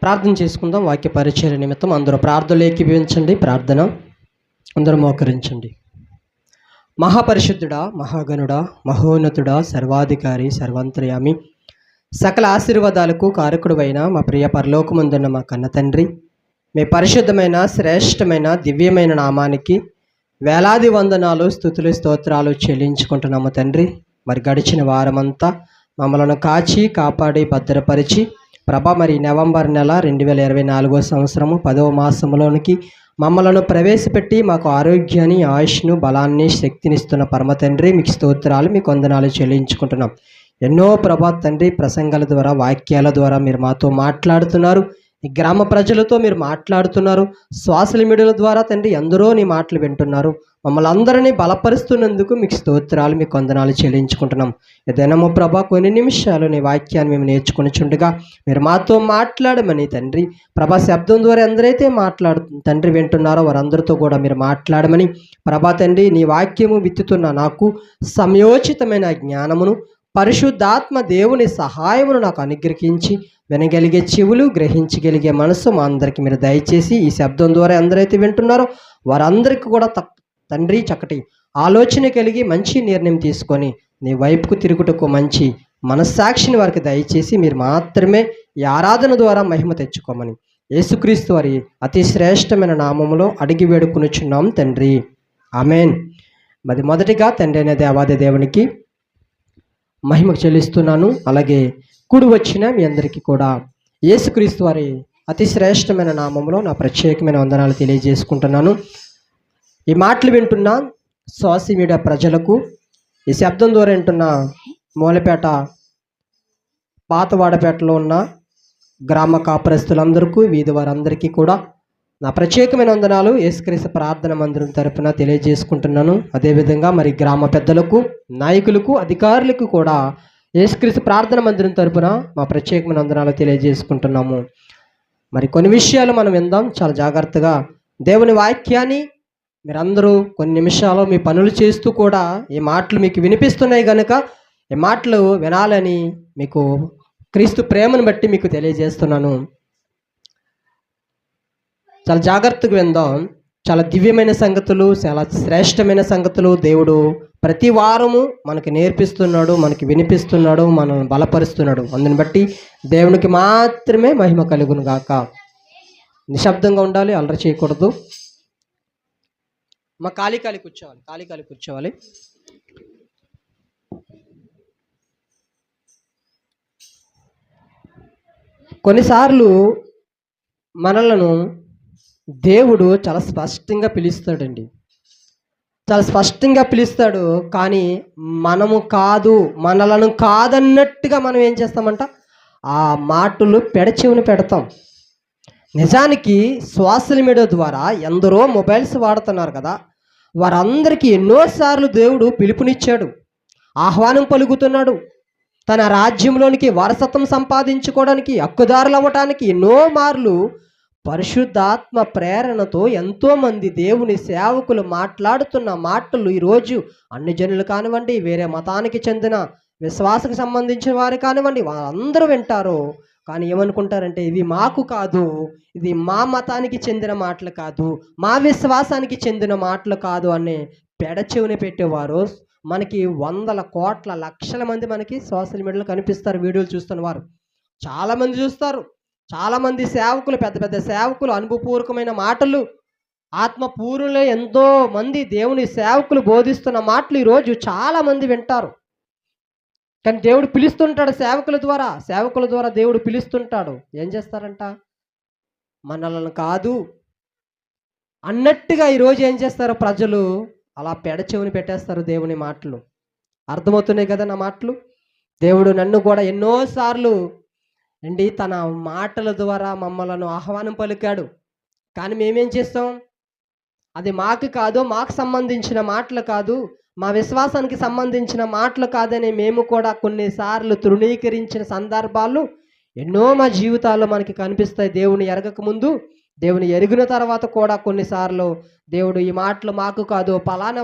ప్రార్థన చేసుకుందాం. వాక్య పరిచర్య నిమిత్తం అందరూ ప్రార్థనలు ఏకీభవించండి. ప్రార్థన అందరూ మోకరించండి. మహాపరిశుద్ధుడా, మహాగణుడా, మహోన్నతుడా, సర్వాధికారి, సర్వాంతర్యామి, సకల ఆశీర్వాదాలకు కారకుడువైన మా ప్రియ పరలోకమందున్న మా కన్న తండ్రి, మీ పరిశుద్ధమైన శ్రేష్టమైన దివ్యమైన నామానికి వేలాది వందనాలు, స్తుతులు, స్తోత్రాలు చెల్లించుకుంటున్నాము తండ్రి. మరి గడిచిన వారమంతా మమ్మలను కాచి కాపాడి భద్రపరిచి ప్రభా మరి నవంబర్ నెల 2024 సంవత్సరము 10వ మాసంలోనికి మమ్మలను ప్రవేశపెట్టి మాకు ఆరోగ్యాన్ని, ఆయుష్ను, బలాన్ని, శక్తినిస్తున్న పరమ తండ్రి మీకు స్తోత్రాలు, మీకు వందనాలు చెల్లించుకుంటున్నాం. ఎన్నో ప్రభా తండ్రి ప్రసంగాల ద్వారా, వాక్యాల ద్వారా మీరు మాతో మాట్లాడుతున్నారు. ఈ గ్రామ ప్రజలతో మీరు మాట్లాడుతున్నారు. సోషల్ మీడియాల ద్వారా తండ్రి ఎందరో నీ మాటలు వింటున్నారు. మమ్మల్ని అందరినీ బలపరుస్తున్నందుకు మీకు స్తోత్రాలు, మీకు వందనాలు చెల్లించుకుంటున్నాం. ఏదైనా ప్రభా కొన్ని నిమిషాలు నీ వాక్యాన్ని మేము నేర్చుకుని చుండగా మీరు మాతో మాట్లాడమని తండ్రి ప్రభా శబ్దం ద్వారా ఎందరైతే తండ్రి వింటున్నారో వారందరితో కూడా మీరు మాట్లాడమని ప్రభా తండ్రి నీ వాక్యము విత్తుతున్న నాకు సమయోచితమైన జ్ఞానమును, పరిశుద్ధాత్మ దేవుని సహాయమును నాకు అనుగ్రహించి వినగలిగే చెవులు, గ్రహించగలిగే మనసు మా అందరికీ మీరు దయచేసి ఈ శబ్దం ద్వారా ఎందరైతే వింటున్నారో వారందరికీ కూడా తండ్రి చక్కటి ఆలోచన కలిగి మంచి నిర్ణయం తీసుకొని నీ వైపుకు తిరుగుటకు మంచి మనస్సాక్షిని వారికి దయచేసి మీరు మాత్రమే ఈ ఆరాధన ద్వారా మహిమ తెచ్చుకోమని యేసుక్రీస్తు వారి అతి శ్రేష్టమైన నామములో అడిగి వేడుకొనుచున్నాం తండ్రి, ఆమెన్. మరి మొదటిగా తండ్రి అయిన దేవాది దేవునికి మహిమ చెల్లిస్తున్నాను. అలాగే కూడి వచ్చిన మీ అందరికీ కూడా యేసుక్రీస్తు వారి అతి శ్రేష్టమైన నామంలో నా ప్రత్యేకమైన వందనాలు తెలియజేసుకుంటున్నాను. ఈ మాటలు వింటున్న సోషల్ మీడియా ప్రజలకు, ఈ శబ్దం ద్వారా వింటున్న మూలపేట, పాతవాడపేటలో ఉన్న గ్రామ కాపురస్తులందరికీ, వీధి వారందరికీ కూడా నా ప్రత్యేకమైన వందనాలు యేసుక్రీస్తు ప్రార్థన మందిరం తరపున తెలియజేసుకుంటున్నాను. అదేవిధంగా మరి గ్రామ పెద్దలకు, నాయకులకు, అధికారులకు కూడా యేసుక్రీస్తు ప్రార్థన మందిరం తరపున మా ప్రత్యేకమైన వందనాలు తెలియజేసుకుంటున్నాము. మరి కొన్ని విషయాలు మనం విందాం చాలా జాగ్రత్తగా. దేవుని వాక్యాన్ని మీరందరూ కొన్ని నిమిషాలు మీ పనులు చేస్తూ కూడా ఈ మాటలు మీకు వినిపిస్తున్నాయి కనుక ఈ మాటలు వినాలని మీకు క్రీస్తు ప్రేమను బట్టి మీకు తెలియజేస్తున్నాను. చాలా జాగ్రత్తగా విందాం. చాలా దివ్యమైన సంగతులు, చాలా శ్రేష్టమైన సంగతులు దేవుడు ప్రతి వారము మనకి నేర్పిస్తున్నాడు, మనకి వినిపిస్తున్నాడు, మనల్ని బలపరుస్తున్నాడు. అందుని బట్టి దేవునికి మాత్రమే మహిమ కలుగును గాక. నిశ్శబ్దంగా ఉండాలి, అల్లరి చేయకూడదు. మా ఖాళీ కూర్చోవాలి. కొన్నిసార్లు మనలను దేవుడు చాలా స్పష్టంగా పిలుస్తాడండి, చాలా స్పష్టంగా పిలుస్తాడు. కానీ మనము కాదు, మనలను కాదన్నట్టుగా మనం ఏం చేస్తామంట, ఆ మాటలు పెడచెవిని పెడతాం. నిజానికి సోషల్ మీడియా ద్వారా ఎందరో మొబైల్స్ వాడుతున్నారు కదా, వారందరికీ ఎన్నోసార్లు దేవుడు పిలుపునిచ్చాడు, ఆహ్వానం పలుకుతున్నాడు. తన రాజ్యంలోనికి వారసత్వం సంపాదించుకోవడానికి, హక్కుదారులు అవ్వటానికి ఎన్నో మార్లు పరిశుద్ధాత్మ ప్రేరణతో ఎంతోమంది దేవుని సేవకులు మాట్లాడుతున్న మాటలు ఈరోజు అన్ని జనులు కానివ్వండి, వేరే మతానికి చెందిన విశ్వాసకు సంబంధించిన వారు కానివ్వండి, వాళ్ళందరూ వింటారు. కానీ ఏమనుకుంటారంటే ఇవి మాకు కాదు, ఇది మా మతానికి చెందిన మాటలు కాదు, మా విశ్వాసానికి చెందిన మాటలు కాదు అనే పెడచెవిని పెట్టేవారు మనకి వందల కోట్ల లక్షల మంది మనకి సోషల్ మీడియాలో కనిపిస్తారు. వీడియోలు చూస్తున్న వారు చాలామంది చూస్తారు. చాలామంది సేవకులు, పెద్ద పెద్ద సేవకులు, అనుభవపూర్వకమైన మాటలు, ఆత్మపూర్ణులే ఎంతో మంది దేవుని సేవకులు బోధిస్తున్న మాటలు ఈరోజు చాలామంది వింటారు. కానీ దేవుడు పిలుస్తుంటాడు సేవకుల ద్వారా దేవుడు పిలుస్తుంటాడు. ఏం చేస్తారంట, మనలను కాదు అన్నట్టుగా ఈరోజు ఏం చేస్తారు ప్రజలు, అలా పెడచెవిని పెట్టేస్తారు దేవుని మాటలు. అర్థమవుతున్నాయి కదా నా మాటలు? దేవుడు నన్ను కూడా ఎన్నోసార్లు తన మాటల ద్వారా మమ్మలను ఆహ్వానం పలికాడు. కానీ మేమేం చేస్తాం, అది మాకు కాదు, మాకు సంబంధించిన మాటలు కాదు, మా విశ్వాసానికి సంబంధించిన మాటలు కాదని మేము కూడా కొన్నిసార్లు తృణీకరించిన సందర్భాలు ఎన్నో మా జీవితాల్లో మనకి కనిపిస్తాయి. దేవుని ఎరగక ముందు దేవుని ఎరిగిన తర్వాత కూడా కొన్నిసార్లు దేవుడు ఈ మాటలు మాకు కాదు, పలానా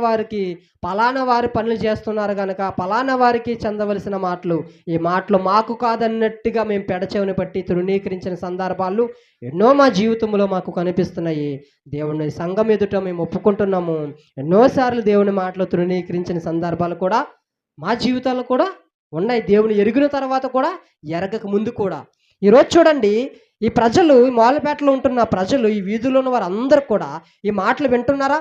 వారి పనులు చేస్తున్నారు కనుక పలానా వారికి చెందవలసిన మాటలు, ఈ మాటలు మాకు కాదన్నట్టుగా మేము పెడచెవిని పట్టి తృణీకరించిన సందర్భాలు ఎన్నో మా జీవితంలో మాకు కనిపిస్తున్నాయి. దేవుని సంఘం ఎదుట మేము ఒప్పుకుంటున్నాము. ఎన్నోసార్లు దేవుని మాటలు తృణీకరించిన సందర్భాలు కూడా మా జీవితాల్లో కూడా ఉన్నాయి. దేవుని ఎరిగిన తర్వాత కూడా, ఎరగక ముందు కూడా. ఈరోజు చూడండి, ఈ ప్రజలు, మూలపేటలో ఉంటున్న ప్రజలు, ఈ వీధిలో ఉన్న వారు అందరూ కూడా ఈ మాటలు వింటున్నారా?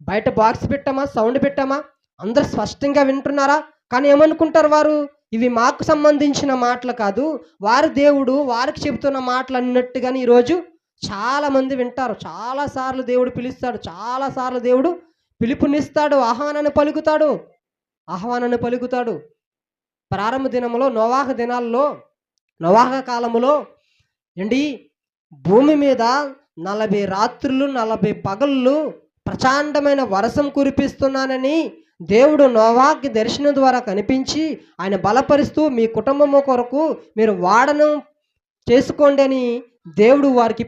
బయట బాక్స్ పెట్టామా, సౌండ్ పెట్టామా, అందరు స్పష్టంగా వింటున్నారా? కానీ ఏమనుకుంటారు వారు, ఇవి మాకు సంబంధించిన మాటలు కాదు, వారి దేవుడు వారికి చెబుతున్న మాటలు అన్నట్టుగాని ఈరోజు చాలామంది వింటారు. చాలాసార్లు దేవుడు పిలుస్తాడు, చాలాసార్లు దేవుడు పిలుపునిస్తాడు, ఆహ్వానాన్ని పలుకుతాడు. ప్రారంభ దినంలో, నోవాహ కాలములో ఏంటి, భూమి మీద 40 రాత్రులు 40 పగళ్ళు ప్రచండమైన వర్షం కురిపిస్తున్నానని దేవుడు నోవాహుకి దర్శనం ద్వారా కనిపించి ఆయన బలపరుస్తూ, మీ కుటుంబము కొరకు మీరు వాడను చేసుకోండి అని దేవుడు వారికి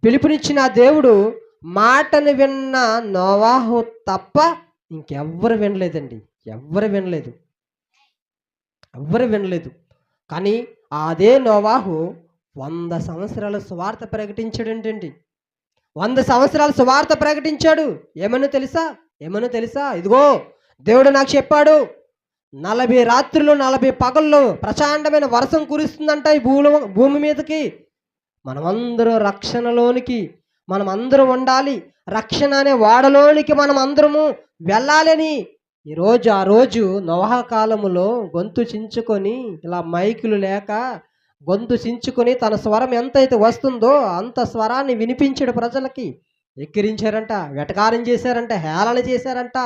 పిలుపునిచ్చిన దేవుడు మాటను విన్న నోవాహు తప్ప ఇంకెవ్వరు వినలేదండి. ఎవ్వరు వినలేదు. కానీ అదే నోవాహు 100 సంవత్సరాల సువార్త ప్రకటించాడంటండి. 100 సంవత్సరాల సువార్త ప్రకటించాడు. ఏమన్నా తెలుసా? ఇదిగో దేవుడు నాకు చెప్పాడు, 40 రాత్రులు 40 పగళ్ళు ప్రచండమైన వర్షం కురుస్తుందంట ఈ భూమి మీదకి. మనమందరం ఉండాలి, రక్షణ అనే వాడలోనికి మనం అందరము వెళ్ళాలని ఆ రోజు నోవాహ కాలములో గొంతు చించుకొని, ఇలా మైకులు లేక గొంతు చించుకొని తన స్వరం ఎంతైతే వస్తుందో అంత స్వరాన్ని వినిపించాడు ప్రజలకి. ఎక్కిరించారంట, వెటకారం చేశారంట, హేళన చేశారంట.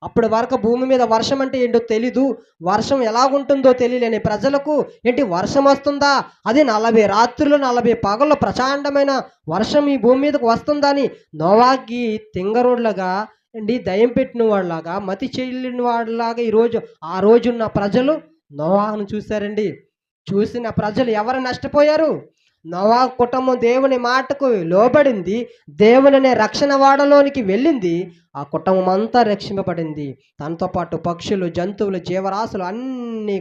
అప్పటి వరకు భూమి మీద వర్షం అంటే ఏంటో తెలీదు, వర్షం ఎలాగుంటుందో తెలియలేని ప్రజలకు ఏంటి వర్షం వస్తుందా, అది 40 రాత్రులు 40 పగళ్ళు ప్రచండమైన వర్షం ఈ భూమి మీదకు వస్తుందని నోవాహుకి తింగరోడ్లాగా అండి, దయ్యం పెట్టిన వాళ్ళలాగా, మతి చెల్లిన వాళ్ళలాగా ఆ రోజున్న ప్రజలు నోవాహును చూశారండి. చూసిన ప్రజలు ఎవరు నష్టపోయారు? నోవాహు కుటుంబం దేవుని మాటకు లోబడింది, దేవుని రక్షణ వాడలోనికి వెళ్ళింది, ఆ కుటుంబం అంతా రక్షింపబడింది. తనతో పాటు పక్షులు, జంతువులు, జీవరాశులు అన్నీ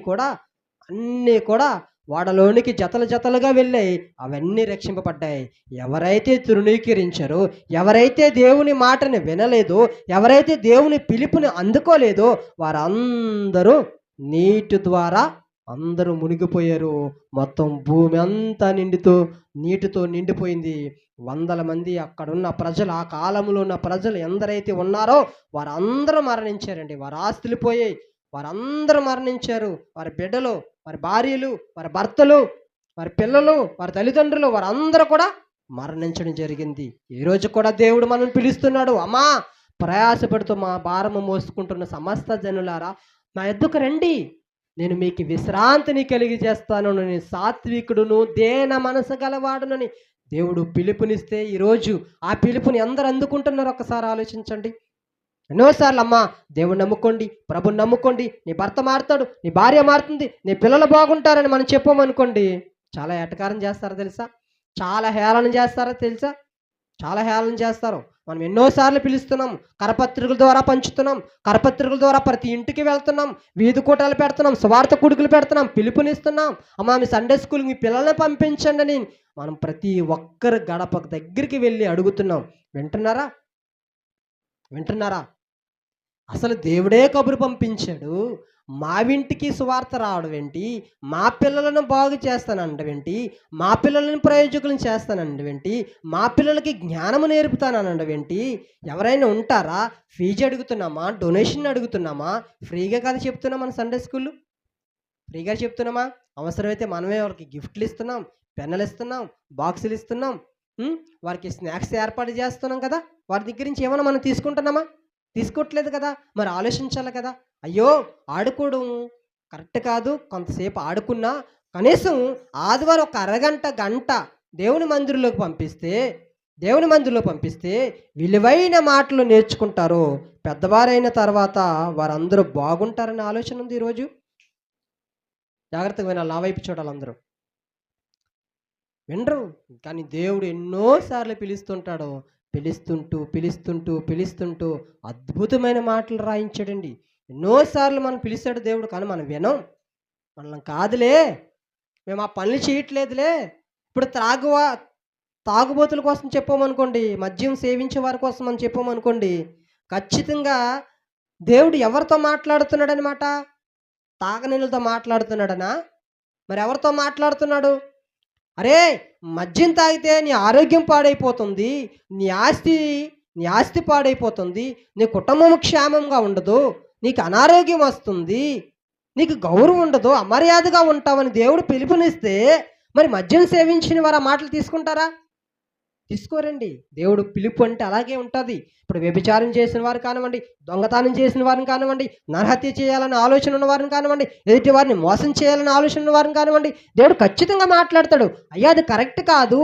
కూడా వాడలోనికి జతలుగా వెళ్ళాయి. అవన్నీ రక్షింపబడ్డాయి. ఎవరైతే తృణీకరించారో, ఎవరైతే దేవుని మాటని వినలేదో, ఎవరైతే దేవుని పిలుపుని అందుకోలేదో వారందరూ నీటి ద్వారా అందరూ మునిగిపోయారు. మొత్తం భూమి అంతా నీటితో నిండిపోయింది. 100 మంది అక్కడున్న ప్రజలు, ఆ కాలంలో ఉన్న ప్రజలు ఎందరైతే ఉన్నారో వారందరూ మరణించారండి. వారి ఆస్తులు పోయాయి, వారందరూ మరణించారు. వారి బిడ్డలు, వారి భార్యలు, వారి భర్తలు, వారి పిల్లలు, వారి తల్లిదండ్రులు, వారందరూ కూడా మరణించడం జరిగింది. ఈరోజు కూడా దేవుడు మనం పిలుస్తున్నాడు, అమ్మా ప్రయాసపడుతూ మా భారము మోసుకుంటున్న సమస్త జనులారా నా ఎద్దుకు రండి, నేను మీకు విశ్రాంతిని కలిగజేస్తాను, నేను సాత్వికుడును దేన మనసు గలవాడునని దేవుడు పిలుపునిస్తే ఈరోజు ఆ పిలుపుని అందరూ అందుకుంటున్నారు. ఒక్కసారి ఆలోచించండి. ఎన్నోసార్లు అమ్మా దేవుని నమ్ముకోండి, ప్రభుని నమ్ముకోండి, నీ భర్త మారుతాడు, నీ భార్య మారుతుంది, నీ పిల్లలు బాగుంటారని మనం చెప్పామనుకోండి, చాలా ఎటకారం చేస్తారో తెలుసా, చాలా హేళన చేస్తారు. మనం ఎన్నోసార్లు పిలుస్తున్నాం, కరపత్రికల ద్వారా పంచుతున్నాం, కరపత్రికల ద్వారా ప్రతి ఇంటికి వెళ్తున్నాం, వీధి కూటాలు పెడుతున్నాం, స్వార్థ కుడుకులు పెడుతున్నాం, పిలుపునిస్తున్నాం, అమ్మా మీ సండే స్కూల్ మీ పిల్లల్ని పంపించండి అని మనం ప్రతి ఒక్కరి గడప దగ్గరికి వెళ్ళి అడుగుతున్నాం. వింటున్నారా? అసలు దేవుడే కబురు పంపించాడు, మా ఇంటికి సువార్త రావడం ఏంటి, మా పిల్లలను బాగు చేస్తానండవేంటి, మా పిల్లలను ప్రయోజకులను చేస్తానండవేంటి, మా పిల్లలకి జ్ఞానము నేర్పుతాననడవేంటి? ఎవరైనా ఉంటారా? ఫీజు అడుగుతున్నామా, డొనేషన్ అడుగుతున్నామా? ఫ్రీగా కదా చెప్తున్నాం మన సండే స్కూళ్ళు, ఫ్రీగా చెప్తున్నామా? అవసరమైతే మనమే వారికి గిఫ్ట్లు ఇస్తున్నాం, పెన్నులు ఇస్తున్నాం, బాక్సులు ఇస్తున్నాం, వారికి స్నాక్స్ ఏర్పాటు చేస్తున్నాం కదా. వారి దగ్గర నుంచి ఏమైనా మనం తీసుకుంటున్నామా? తీసుకోవట్లేదు కదా. మరి ఆలోచించాలి కదా. అయ్యో ఆడుకోవడం కరెక్ట్ కాదు, కొంతసేపు ఆడుకున్నా కనీసం ఆదివారం ఒక అరగంట గంట దేవుని మందిరంలో పంపిస్తే విలువైన మాటలు నేర్చుకుంటారు. పెద్దవారైన తర్వాత వారందరూ బాగుంటారనే ఆలోచన ఉంది ఈరోజు. జాగ్రత్తగా వినాలి, నా వైపు చూడాలి అందరూ. వినరు. కానీ దేవుడు ఎన్నోసార్లు పిలుస్తుంటాడు. పిలుస్తుంటూ అద్భుతమైన మాటలు రాయించాడండి. ఎన్నోసార్లు మనం పిలిచాడు దేవుడు, కానీ మనం వినం. మనం కాదులే, మేము ఆ పనులు చేయట్లేదులే. ఇప్పుడు తాగుబోతుల కోసం చెప్పామనుకోండి, మద్యం సేవించే వారి కోసం మనం చెప్పామనుకోండి, ఖచ్చితంగా దేవుడు ఎవరితో మాట్లాడుతున్నాడనమాట? తాగనీళ్ళతో మాట్లాడుతున్నాడనా? మరి ఎవరితో మాట్లాడుతున్నాడు? అరే, మద్యం తాగితే నీ ఆరోగ్యం పాడైపోతుంది, నీ ఆస్తి పాడైపోతుంది, నీ కుటుంబం క్షేమంగా ఉండదు, నీకు అనారోగ్యం వస్తుంది, నీకు గౌరవం ఉండదు, అమర్యాదగా ఉంటావని దేవుడు పిలుపునిస్తే మరి మద్యం సేవించిన వారు ఆ మాటలు తీసుకుంటారా? తీసుకోరండి. దేవుడు పిలుపు అంటే అలాగే ఉంటుంది. ఇప్పుడు వ్యభిచారం చేసిన వారు కానివ్వండి, దొంగతనం చేసిన వారిని కానివ్వండి, నరహత్య చేయాలని ఆలోచన ఉన్న వారిని కానివ్వండి, ఎదుటి వారిని మోసం చేయాలని ఆలోచన ఉన్న వారిని కానివ్వండి, దేవుడు ఖచ్చితంగా మాట్లాడతాడు. అయ్యా, అది కరెక్ట్ కాదు,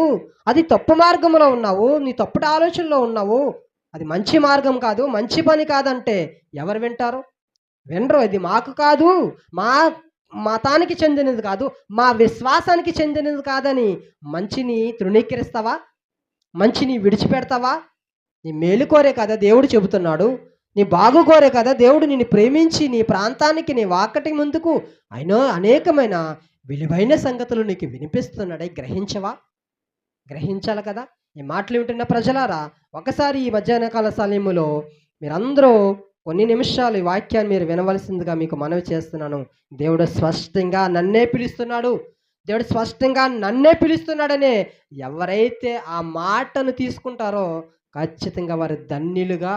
అది తప్పు మార్గంలో ఉన్నావు, నీ తప్పుడు ఆలోచనలో ఉన్నావు, అది మంచి మార్గం కాదు, మంచి పని కాదంటే ఎవరు వింటారు? వినరు. ఇది మాకు కాదు, మా మతానికి చెందినది కాదు, మా విశ్వాసానికి చెందినది కాదని మంచిని తృణీకరిస్తావా? మంచిని విడిచిపెడతావా? నీ మేలు కోరే కదా దేవుడు చెబుతున్నాడు, నీ బాగు కోరే కదా దేవుడు నిన్ను ప్రేమించి నీ ప్రాంతానికి, నీ వాకటి ముందుకు అయినో అనేకమైన విలువైన సంగతులు నీకు వినిపిస్తున్నాడే. గ్రహించవా? గ్రహించాలి కదా. ఈ మాటలు వింటున్న ప్రజలారా, ఒకసారి ఈ మధ్యాహ్న కాల సమయంలో మీరందరూ కొన్ని నిమిషాలు ఈ వాక్యాన్ని మీరు వినవలసిందిగా మీకు మనవి చేస్తున్నాను. దేవుడు స్పష్టంగా నన్నే పిలుస్తున్నాడు, దేవుడు స్పష్టంగా నన్నే పిలుస్తున్నాడనే ఎవరైతే ఆ మాటను తీసుకుంటారో ఖచ్చితంగా వారు ధన్యులుగా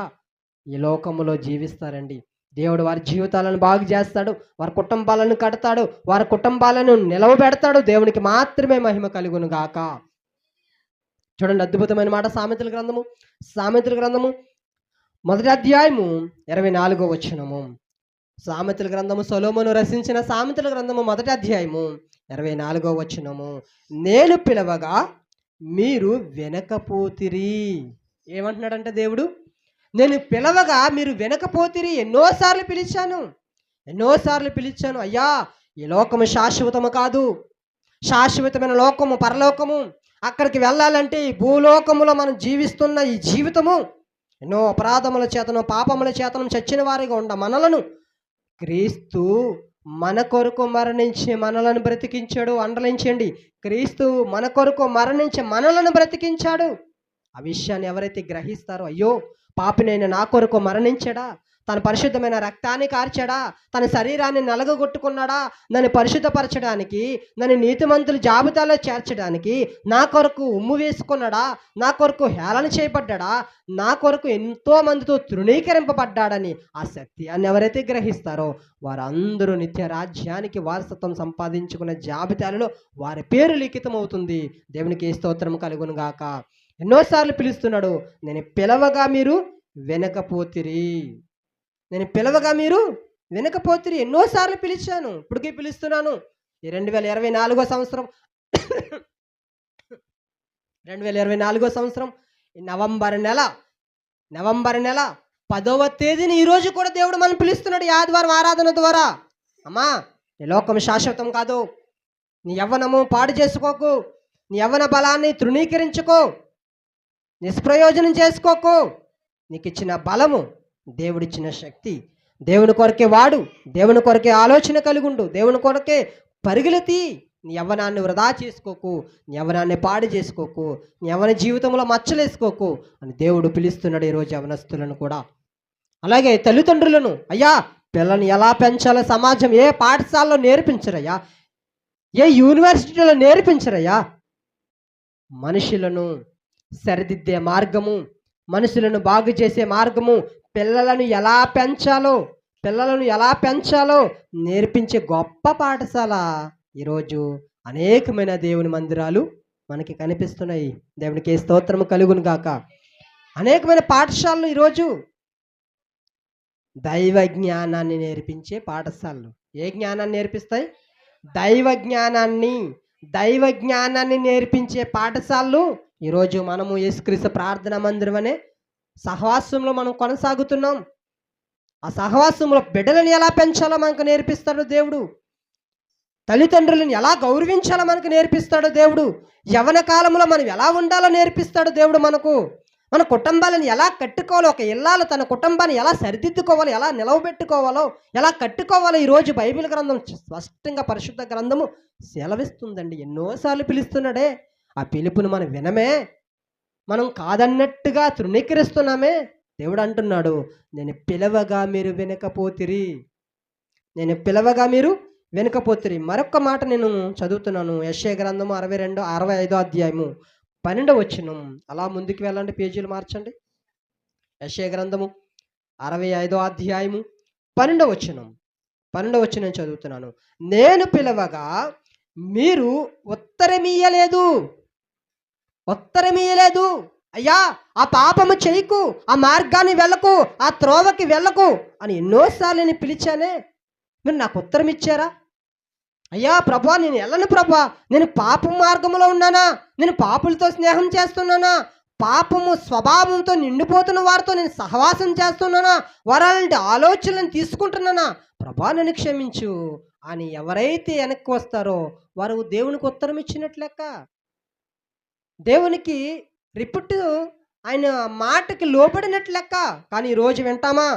ఈ లోకంలో జీవిస్తారండి. దేవుడు వారి జీవితాలను బాగు చేస్తాడు, వారి కుటుంబాలను కడతాడు, వారి కుటుంబాలను నిలవబెడతాడు. దేవునికి మాత్రమే మహిమ కలుగును గాక. చూడండి, అద్భుతమైన మాట. సామెతల గ్రంథము 1వ అధ్యాయము 24వ వచనము. సామెతల గ్రంథము, సొలొమోను రచించిన సామెతల గ్రంథము 1వ అధ్యాయము 24వ వచనము. నేను పిలవగా మీరు వినకపోతిరి. ఏమంటున్నాడంటే దేవుడు, నేను పిలవగా మీరు వినకపోతిరి. ఎన్నోసార్లు పిలిచాను. అయ్యా, ఈ లోకము శాశ్వతము కాదు, శాశ్వతమైన లోకము పరలోకము. అక్కడికి వెళ్ళాలంటే ఈ భూలోకములో మనం జీవిస్తున్న ఈ జీవితము ఎన్నో అపరాధముల చేతను పాపముల చేతను చచ్చిన వారిగా ఉండ మనలను క్రీస్తు మన కొరకు మరణించి మనలను బ్రతికించాడు. అండలించండి, క్రీస్తు మన కొరకు మరణించి మనలను బ్రతికించాడు. ఆ విషయాన్ని ఎవరైతే గ్రహిస్తారో, అయ్యో, పాపినైన నా కొరకు మరణించాడా, తన పరిశుద్ధమైన రక్తాన్ని కార్చాడా, తన శరీరాన్ని నలగగొట్టుకున్నాడా, నన్ను పరిశుద్ధపరచడానికి, నన్ను నీతిమంతుల జాబితాలో చేర్చడానికి నా కొరకు ఉమ్ము వేసుకున్నాడా, నా కొరకు హేళన చేయబడ్డా, నా కొరకు ఎంతో మందితో తృణీకరింపబడ్డాడని ఆ సత్యాన్ని ఎవరైతే గ్రహిస్తారో వారందరూ నిత్య రాజ్యానికి వారసత్వం సంపాదించుకున్న జాబితాలలో వారి పేరు లిఖితం అవుతుంది. దేవునికి స్తోత్రం కలుగును గాక. ఎన్నోసార్లు పిలుస్తున్నాడు, నేను పిలవగా మీరు వినకపోతిరి. ఎన్నోసార్లు పిలిచాను, ఇప్పటికీ పిలుస్తున్నాను. ఈ 2024 సంవత్సరం 2024 సంవత్సరం ఈ నవంబర్ నెల 10వ తేదీని ఈరోజు కూడా దేవుడు మనం పిలుస్తున్నాడు ఈ ఆదివారం ఆరాధన ద్వారా. అమ్మా, ఈ లోకం శాశ్వతం కాదు, నీ యవ్వనము పాడు చేసుకోకు, నీ యవ్వన బలాన్ని తృణీకరించుకో, నిష్ప్రయోజనం చేసుకోకు. నీకు ఇచ్చిన బలము, దేవుడిచ్చిన శక్తి, దేవుని కొరకే వాడు, దేవుని కొరకే ఆలోచన కలిగుండు, దేవుని కొరకే పరుగులెత్తి. నీ యవ్వనాన్ని వృధా చేసుకోకు, నీ యవ్వనాన్ని పాడు చేసుకోకు, నీ యవ్వన జీవితంలో మచ్చలేసుకోకు అని దేవుడు పిలుస్తున్నాడు ఈరోజు యవ్వనస్తులను కూడా. అలాగే తల్లిదండ్రులను, అయ్యా, పిల్లల్ని ఎలా పెంచాలో సమాజం ఏ పాఠశాలలో నేర్పించరయ్యా, ఏ యూనివర్సిటీలో నేర్పించరయ్యా. మనుషులను సరిదిద్దే మార్గము, మనుషులను బాగు చేసే మార్గము, పిల్లలను ఎలా పెంచాలో నేర్పించే గొప్ప పాఠశాల ఈరోజు అనేకమైన దేవుని మందిరాలు మనకి కనిపిస్తున్నాయి. దేవునికి స్తోత్రము కలుగును గాక. అనేకమైన పాఠశాలలు ఈరోజు దైవ జ్ఞానాన్ని నేర్పించే పాఠశాలలు. ఏ జ్ఞానాన్ని నేర్పిస్తాయి? దైవ జ్ఞానాన్ని నేర్పించే పాఠశాలలు ఈరోజు మనము యేసుక్రీస్తు ప్రార్థనా మందిరం అనే సహవాసంలో మనం కొనసాగుతున్నాం. ఆ సహవాసంలో బిడ్డలను ఎలా పెంచాలో మనకు నేర్పిస్తాడు దేవుడు. తల్లిదండ్రులను ఎలా గౌరవించాలో మనకు నేర్పిస్తాడు దేవుడు. యవ్వన కాలంలో మనం ఎలా ఉండాలో నేర్పిస్తాడు దేవుడు మనకు. మన కుటుంబాలను ఎలా కట్టుకోవాలో, ఒక ఇల్లాలు తన కుటుంబాన్ని ఎలా సరిదిద్దుకోవాలో, ఎలా నిలవబెట్టుకోవాలో, ఎలా కట్టుకోవాలో ఈరోజు బైబిల్ గ్రంథం స్పష్టంగా పరిశుద్ధ గ్రంథము సెలవిస్తుందండి. ఎన్నోసార్లు పిలుస్తున్నాడే, ఆ పిలుపును మనం వినమే, మనం కాదన్నట్టుగా తృణీకరిస్తున్నామే. దేవుడు అంటున్నాడు, నేను పిలవగా మీరు వినకపోతిరి, నేను పిలవగా మీరు వెనుకపోతిరి. మరొక మాట నేను చదువుతున్నాను. యెషయా గ్రంథము 65 అధ్యాయము 12వ వచనం. అలా ముందుకు వెళ్ళండి, పేజీలు మార్చండి. యెషయా గ్రంథము 65 అధ్యాయము 12వ వచనం. 12వ వచనం చదువుతున్నాను. నేను పిలవగా మీరు ఉత్తరమియ్యలేదు, ఉత్తరమియ్యలేదు. అయ్యా, ఆ పాపము చేయకు, ఆ మార్గాన్ని వెళ్ళకు, ఆ త్రోవకి వెళ్ళకు అని ఎన్నోసార్లు నేను పిలిచానే, మీరు నాకు ఉత్తరం ఇచ్చారా? అయ్యా ప్రభా, నేను వెళ్ళను ప్రభా, నేను పాపం మార్గంలో ఉన్నానా, నేను పాపులతో స్నేహం చేస్తున్నానా, పాపము స్వభావంతో నిండిపోతున్న వారితో నేను సహవాసం చేస్తున్నానా, వారంటి ఆలోచనలను తీసుకుంటున్నానా, ప్రభా నన్ను క్షమించు అని ఎవరైతే వెనక్కి వస్తారో వారు దేవునికి ఉత్తరం ఇచ్చినట్లెక్క. దేవునికి రిపిట్, ఆయన మాటకి లోబడినట్లెక్క. కానీ ఈరోజు వింటామా?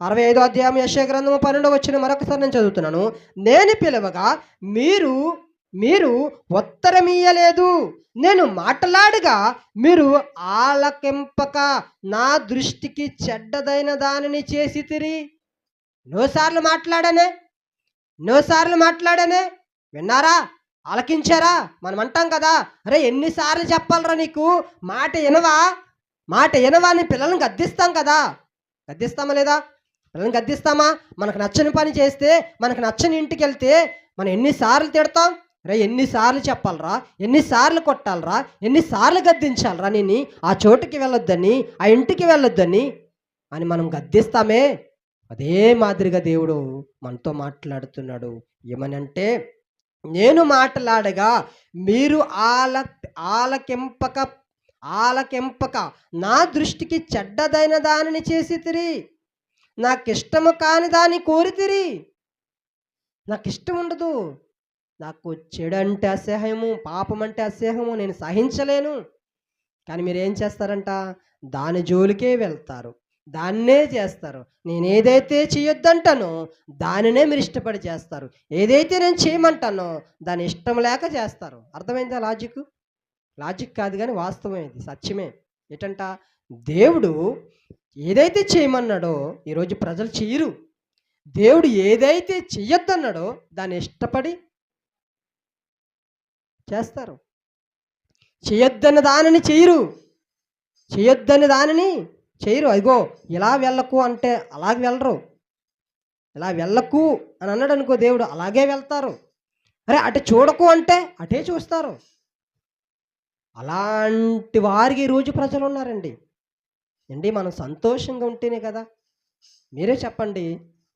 65 అధ్యాయం యెషయా గ్రంథము 12వ వచనం మరొకసారి నేను చదువుతున్నాను. నేను పిలవగా మీరు మీరు ఉత్తరమియ్యలేదు, నేను మాట్లాడగా మీరు ఆలకింపక నా దృష్టికి చెడ్డదైన దానిని చేసితిరి. ఎన్నోసార్లు మాట్లాడానే, విన్నారా? ఆలకించారా? మనం అంటాం కదా, అరే ఎన్నిసార్లు చెప్పాలరా నీకు, మాట వినవా అని పిల్లలను గద్దిస్తాం కదా. గద్దిస్తామా లేదా? పిల్లల్ని గద్దిస్తామా? మనకు నచ్చని పని చేస్తే, మనకు నచ్చని ఇంటికి వెళ్తే మనం ఎన్నిసార్లు తిడతాం? రే ఎన్నిసార్లు చెప్పాలరా, ఎన్నిసార్లు కొట్టాలరా, ఎన్నిసార్లు గద్దించాలరా నేను ఆ చోటుకి వెళ్ళొద్దని, ఆ ఇంటికి వెళ్ళొద్దని అని మనం గద్దిస్తామే. అదే మాదిరిగా దేవుడు మనతో మాట్లాడుతున్నాడు. ఏమనంటే, నేను మాట్లాడగా మీరు ఆలకింపక నా దృష్టికి చెడ్డదైన దానిని చేసితిరి, నాకిష్టము కాని దాన్ని కోరితిరి. నాకు ఇష్టం ఉండదు, నాకు చెడు అంటే అసహ్యము, పాపం అంటే అసహ్యము, నేను సహించలేను. కానీ మీరు ఏం చేస్తారంట? దాని జోలికే వెళ్తారు, దాన్నే చేస్తారు. నేను ఏదైతే చేయొద్దంటానో దానినే మీరు ఇష్టపడి చేస్తారు, ఏదైతే నేను చేయమంటానో దాని ఇష్టం లేక చేస్తారు. అర్థమైందా? లాజిక్ కాదు కానీ వాస్తవం, ఇది సత్యమే. ఏంటంట? దేవుడు ఏదైతే చేయమన్నాడో ఈరోజు ప్రజలు చెయ్యరు. దేవుడు ఏదైతే చెయ్యొద్దన్నాడో దాన్ని ఇష్టపడి చేస్తారు. చేయొద్దన్న దానిని చేయరు. అదిగో ఇలా వెళ్ళకు అంటే అలాగే వెళ్ళరు. ఇలా వెళ్ళకు అని అన్నాడు అనుకో దేవుడు, అలాగే వెళ్తారు. అరే అటు చూడకు అంటే అటే చూస్తారు. అలాంటి వారికి ఈరోజు ప్రజలు ఉన్నారండి. మనం సంతోషంగా ఉంటేనే కదా. మీరే చెప్పండి,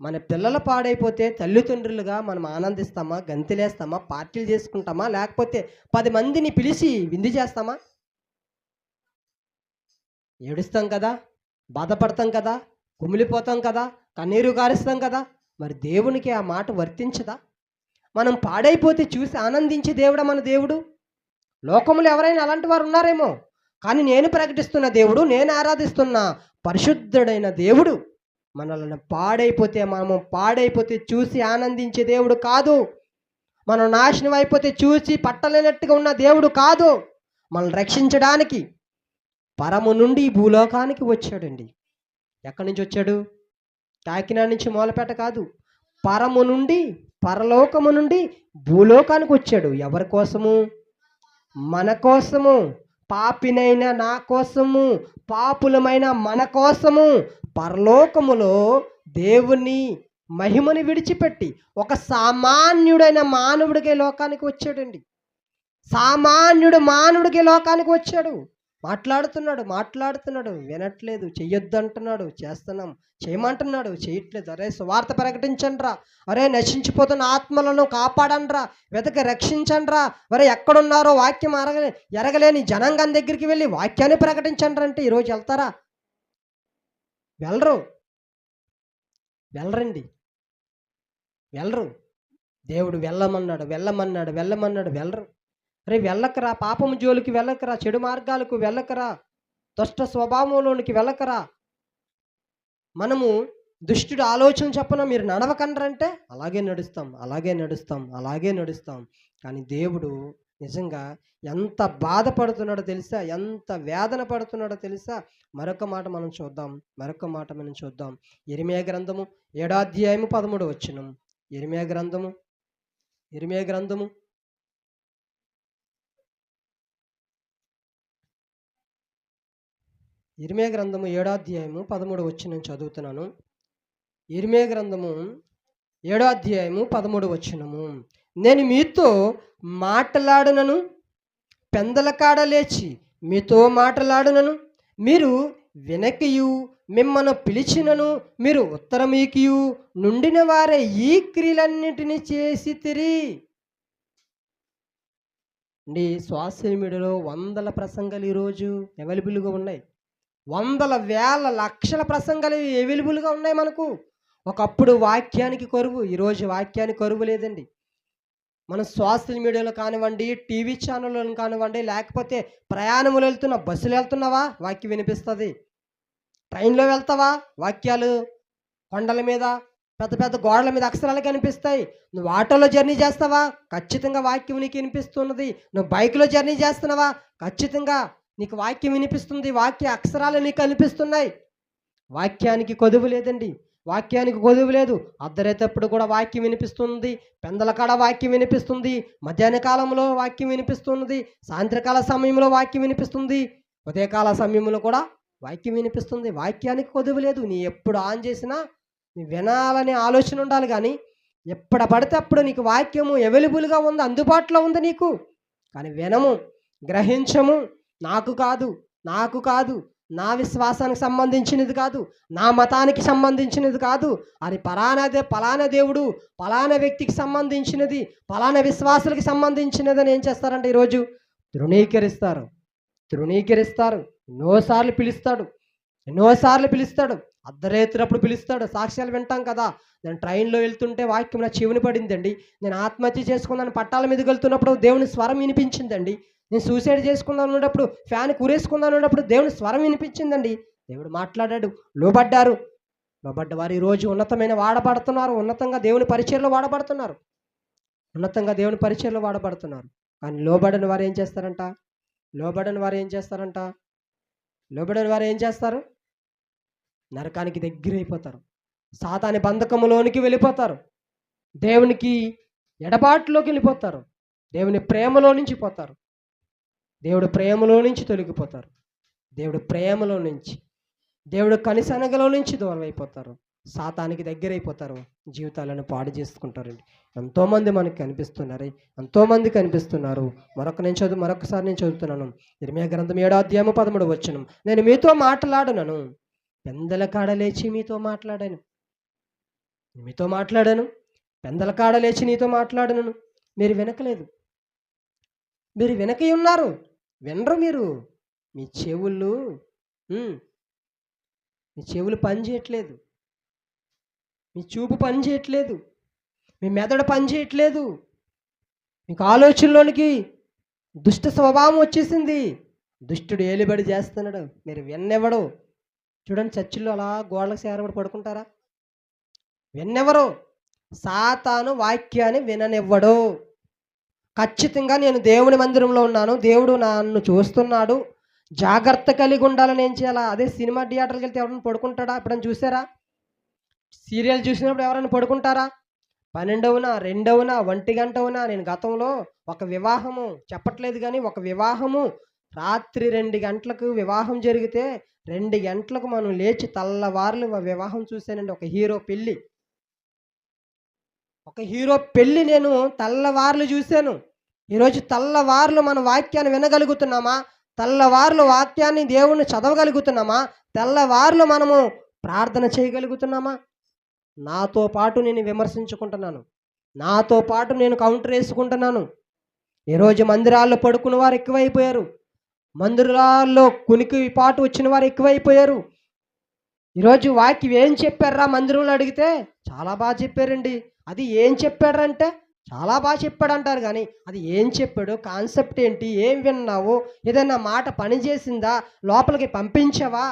మన పిల్లలు పాడైపోతే తల్లిదండ్రులుగా మనం ఆనందిస్తామా, గంతులేస్తామా, పార్టీలు చేసుకుంటామా, లేకపోతే 10 మందిని పిలిచి విందు చేస్తామా? ఏడుస్తాం కదా, బాధపడతాం కదా, కుమిలిపోతాం కదా, కన్నీరు కారుస్తాం కదా. మరి దేవునికి ఆ మాట వర్తించదా? మనం పాడైపోతే చూసి ఆనందించే దేవుడా మన దేవుడు? లోకంలో ఎవరైనా అలాంటి వారు ఉన్నారేమో, కానీ నేను ప్రకటిస్తున్న దేవుడు, నేను ఆరాధిస్తున్న పరిశుద్ధుడైన దేవుడు మనల్ని మనము పాడైపోతే చూసి ఆనందించే దేవుడు కాదు. మనం నాశనం అయిపోతే చూసి పట్టలేనట్టుగా ఉన్న దేవుడు కాదు. మనల్ని రక్షించడానికి పరము నుండి భూలోకానికి వచ్చాడండి. ఎక్కడి నుంచి వచ్చాడు? కాకినాడ నుంచి మూలపేట కాదు, పరలోకము నుండి భూలోకానికి వచ్చాడు. ఎవరి కోసము? మన కోసము, పాపినైన నా కోసము, పాపులమైన మన కోసము. పరలోకములో దేవుని మహిమని విడిచిపెట్టి ఒక సామాన్యుడైన మానవుడికే లోకానికి వచ్చాడండి. సామాన్యుడు మానవుడికే లోకానికి వచ్చాడు. మాట్లాడుతున్నాడు, వినట్లేదు. చెయ్యొద్దు అంటున్నాడు, చేస్తున్నాం. చేయమంటున్నాడు, చేయట్లేదు. అరే సువార్త ప్రకటించండిరా, అరే నశించిపోతున్న ఆత్మలను కాపాడండిరా, వెతక రక్షించండిరా, అరే ఎక్కడున్నారో వాక్యం ఎరగలేని జనాంగం దగ్గరికి వెళ్ళి వాక్యాన్ని ప్రకటించండి అంటే ఈరోజు వెళ్తారా? వెళ్ళరండి, వెళ్ళరు. దేవుడు వెళ్ళమన్నాడు, వెళ్ళమన్నాడు, వెళ్ళమన్నాడు, వెళ్ళరు. అరే వెళ్ళకరా, పాపము జోలికి వెళ్ళకరా, చెడు మార్గాలకు వెళ్ళకరా, దుష్ట స్వభావంలోనికి వెళ్ళకరా. మనము దుష్టుడు ఆలోచన చెప్పన మీరు నడవకండ్రంటే అలాగే నడుస్తాం, అలాగే నడుస్తాం, అలాగే నడుస్తాం. కానీ దేవుడు నిజంగా ఎంత బాధపడుతున్నాడో తెలుసా, ఎంత వేదన పడుతున్నాడో తెలుసా. మరొక మాట మనం చూద్దాం, మరొక మాట మనం చూద్దాం. ఇర్మీయా గ్రంథము 7వ అధ్యాయము 13వ వచనం. ఇర్మీయా గ్రంథము 7వ అధ్యాయము 13వ వచనం చదువుతున్నాను. ఇర్మీయా గ్రంథము 7వ అధ్యాయము 13వ వచనము. నేను మీతో మాట్లాడునను, పెందల కాడ లేచి మీతో మాట్లాడునను, మీరు వినకియు, మిమ్మను పిలిచినను మీరు ఉత్తరమీకియు నుండిన వారే ఈ క్రియలన్నిటినీ చేసి తిరి. అండి, సోషల్ మీడియాలో వందల ప్రసంగాలు ఈరోజు అవైలబుల్గా ఉన్నాయి. వందల వేల లక్షల ప్రసంగాలు అవైలబుల్గా ఉన్నాయి మనకు. ఒకప్పుడు వాక్యానికి కరువు, ఈరోజు వాక్యానికి కరువు లేదండి. మనం సోషల్ మీడియాలో కానివ్వండి, టీవీ ఛానల్లో కానివ్వండి, లేకపోతే ప్రయాణములు వెళ్తున్నా, బస్సులు వెళ్తున్నావా వాక్యం వినిపిస్తుంది. ట్రైన్లో వెళ్తావా వాక్యాలు కొండల మీద, పెద్ద పెద్ద గోడల మీద అక్షరాలు కనిపిస్తాయి. నువ్వు ఆటోలో జర్నీ చేస్తావా, ఖచ్చితంగా వాక్యం నీకు వినిపిస్తున్నది. నువ్వు బైక్లో జర్నీ చేస్తున్నావా, ఖచ్చితంగా నీకు వాక్యం వినిపిస్తుంది, వాక్య అక్షరాలు నీకు కనిపిస్తున్నాయి. వాక్యానికి కొదువు లేదండి, వాక్యానికి కొదువు లేదు. అర్ధరేతప్పుడు కూడా వాక్యం వినిపిస్తుంది, పెందల కాడ వాక్యం వినిపిస్తుంది, మధ్యాహ్న కాలంలో వాక్యం వినిపిస్తున్నది, సాయంత్రకాల సమయంలో వాక్యం వినిపిస్తుంది, ఉదయకాల సమయంలో కూడా వాక్యం వినిపిస్తుంది. వాక్యానికి కొదువు లేదు. నీ ఎప్పుడు ఆన్ చేసినా నీ వినాలనే ఆలోచన ఉండాలి. కానీ ఎప్పుడు పడితే అప్పుడు నీకు వాక్యము అవైలబుల్గా ఉంది, అందుబాటులో ఉంది నీకు. కానీ వినము, గ్రహించము. నాకు కాదు, నాకు కాదు, నా విశ్వాసానికి సంబంధించినది కాదు, నా మతానికి సంబంధించినది కాదు, అది పలానా దేవుడు పలానా వ్యక్తికి సంబంధించినది, పలానా విశ్వాసాలకు సంబంధించినది అని ఏం చేస్తారంటే ఈరోజు తృణీకరిస్తారు. ఎన్నోసార్లు పిలుస్తాడు, అర్ధరేత్రప్పుడు పిలుస్తాడు. సాక్ష్యాలు వింటాం కదా. నేను ట్రైన్లో వెళ్తుంటే వాక్యం నా చెవిని పడిందండి. నేను ఆత్మహత్య చేసుకున్నాను, పట్టాల మీదకి వెళ్తున్నప్పుడు దేవుని స్వరం వినిపించిందండి. నేను సూసైడ్ చేసుకుందాం అన్నప్పుడు, ఫ్యాన్ కూరేసుకుందాం అన్నప్పుడు దేవుని స్వరం వినిపించిందండి. దేవుడు మాట్లాడాడు, లోబడ్డారు. లోబడ్డవారు ఈరోజు ఉన్నతమైన వాడబడుతున్నారు, ఉన్నతంగా దేవుని పరిచర్లో వాడబడుతున్నారు. కానీ లోబడని వారు ఏం చేస్తారంట? లోబడని వారు ఏం చేస్తారు? నరకానికి దగ్గరైపోతారు, సాతాని బంధకములోనికి వెళ్ళిపోతారు, దేవునికి ఎడబాటులోకి వెళ్ళిపోతారు, దేవుని ప్రేమలో నుంచి పోతారు, దేవుడు ప్రేమలో నుంచి తొలగిపోతారు, దేవుడు కనిసనగలో నుంచి దూరం అయిపోతారు, సాతానికి దగ్గరైపోతారు, జీవితాలను పాడు చేసుకుంటారండి. ఎంతోమంది మనకి కనిపిస్తున్నారు. మరొకసారి నేను చదువుతున్నాను. ఇర్మీయా గ్రంథం 7వ అధ్యాయము 13వ వచనం. నేను మీతో మాట్లాడునను, పెందల కాడ లేచి మీతో మాట్లాడాను, పెందల కాడ లేచి నీతో మాట్లాడునను, మీరు వినకలేదు. మీరు వెనకై ఉన్నారు, వినరు. మీరు మీ చెవులు పని చేయట్లేదు, మీ చూపు పని చేయట్లేదు, మీ మెదడు పని చేయట్లేదు, మీకు ఆలోచనలోనికి దుష్ట స్వభావం వచ్చేసింది, దుష్టుడు ఏలుబడి చేస్తున్నాడు. మీరు విన్నెవడు? చూడండి, చర్చిల్లో అలా గోడలకు సేరబడి పడుకుంటారా? విన్నెవరు? సాతాను వాక్యాన్ని విననివ్వడు. ఖచ్చితంగా నేను దేవుని మందిరంలో ఉన్నాను, దేవుడు నన్ను చూస్తున్నాడు, జాగ్రత్త కలిగి ఉండాలని ఏం చేయాలా? అదే సినిమా థియేటర్కి వెళ్తే ఎవరైనా పడుకుంటాడా? ఎప్పుడైనా చూసారా? సీరియల్ చూసినప్పుడు ఎవరైనా పడుకుంటారా? 12న 2న 1 గంటవునా? నేను గతంలో ఒక వివాహము చెప్పట్లేదు కానీ, ఒక వివాహము రాత్రి 2 గంటలకు వివాహం జరిగితే 2 గంటలకు మనం లేచి తెల్లవారులు వివాహం చూశానండి. ఒక హీరో పెళ్ళి నేను తెల్లవారులు చూశాను. ఈరోజు తెల్లవారులు మన వాక్యాన్ని వినగలుగుతున్నామా? తెల్లవారులు వాక్యాన్ని దేవుణ్ణి చదవగలుగుతున్నామా? తెల్లవారులు మనము ప్రార్థన చేయగలుగుతున్నామా? నాతో పాటు నేను విమర్శించుకుంటున్నాను, నాతో పాటు నేను కౌంటర్ వేసుకుంటున్నాను. ఈరోజు మందిరాల్లో పడుకున్న వారు ఎక్కువైపోయారు, మందిరాల్లో కునికి పాటు వచ్చిన వారు ఎక్కువైపోయారు. ఈరోజు వాక్యం ఏం చెప్పారా మందిరంలో అడిగితే చాలా బాగా చెప్పారండి. అది ఏం చెప్పారంటే చాలా బాగా చెప్పాడు అంటారు కానీ అది ఏం చెప్పాడు, కాన్సెప్ట్ ఏంటి, ఏం విన్నావు, ఏదైనా మాట పని చేసిందా, లోపలికి పంపించావా,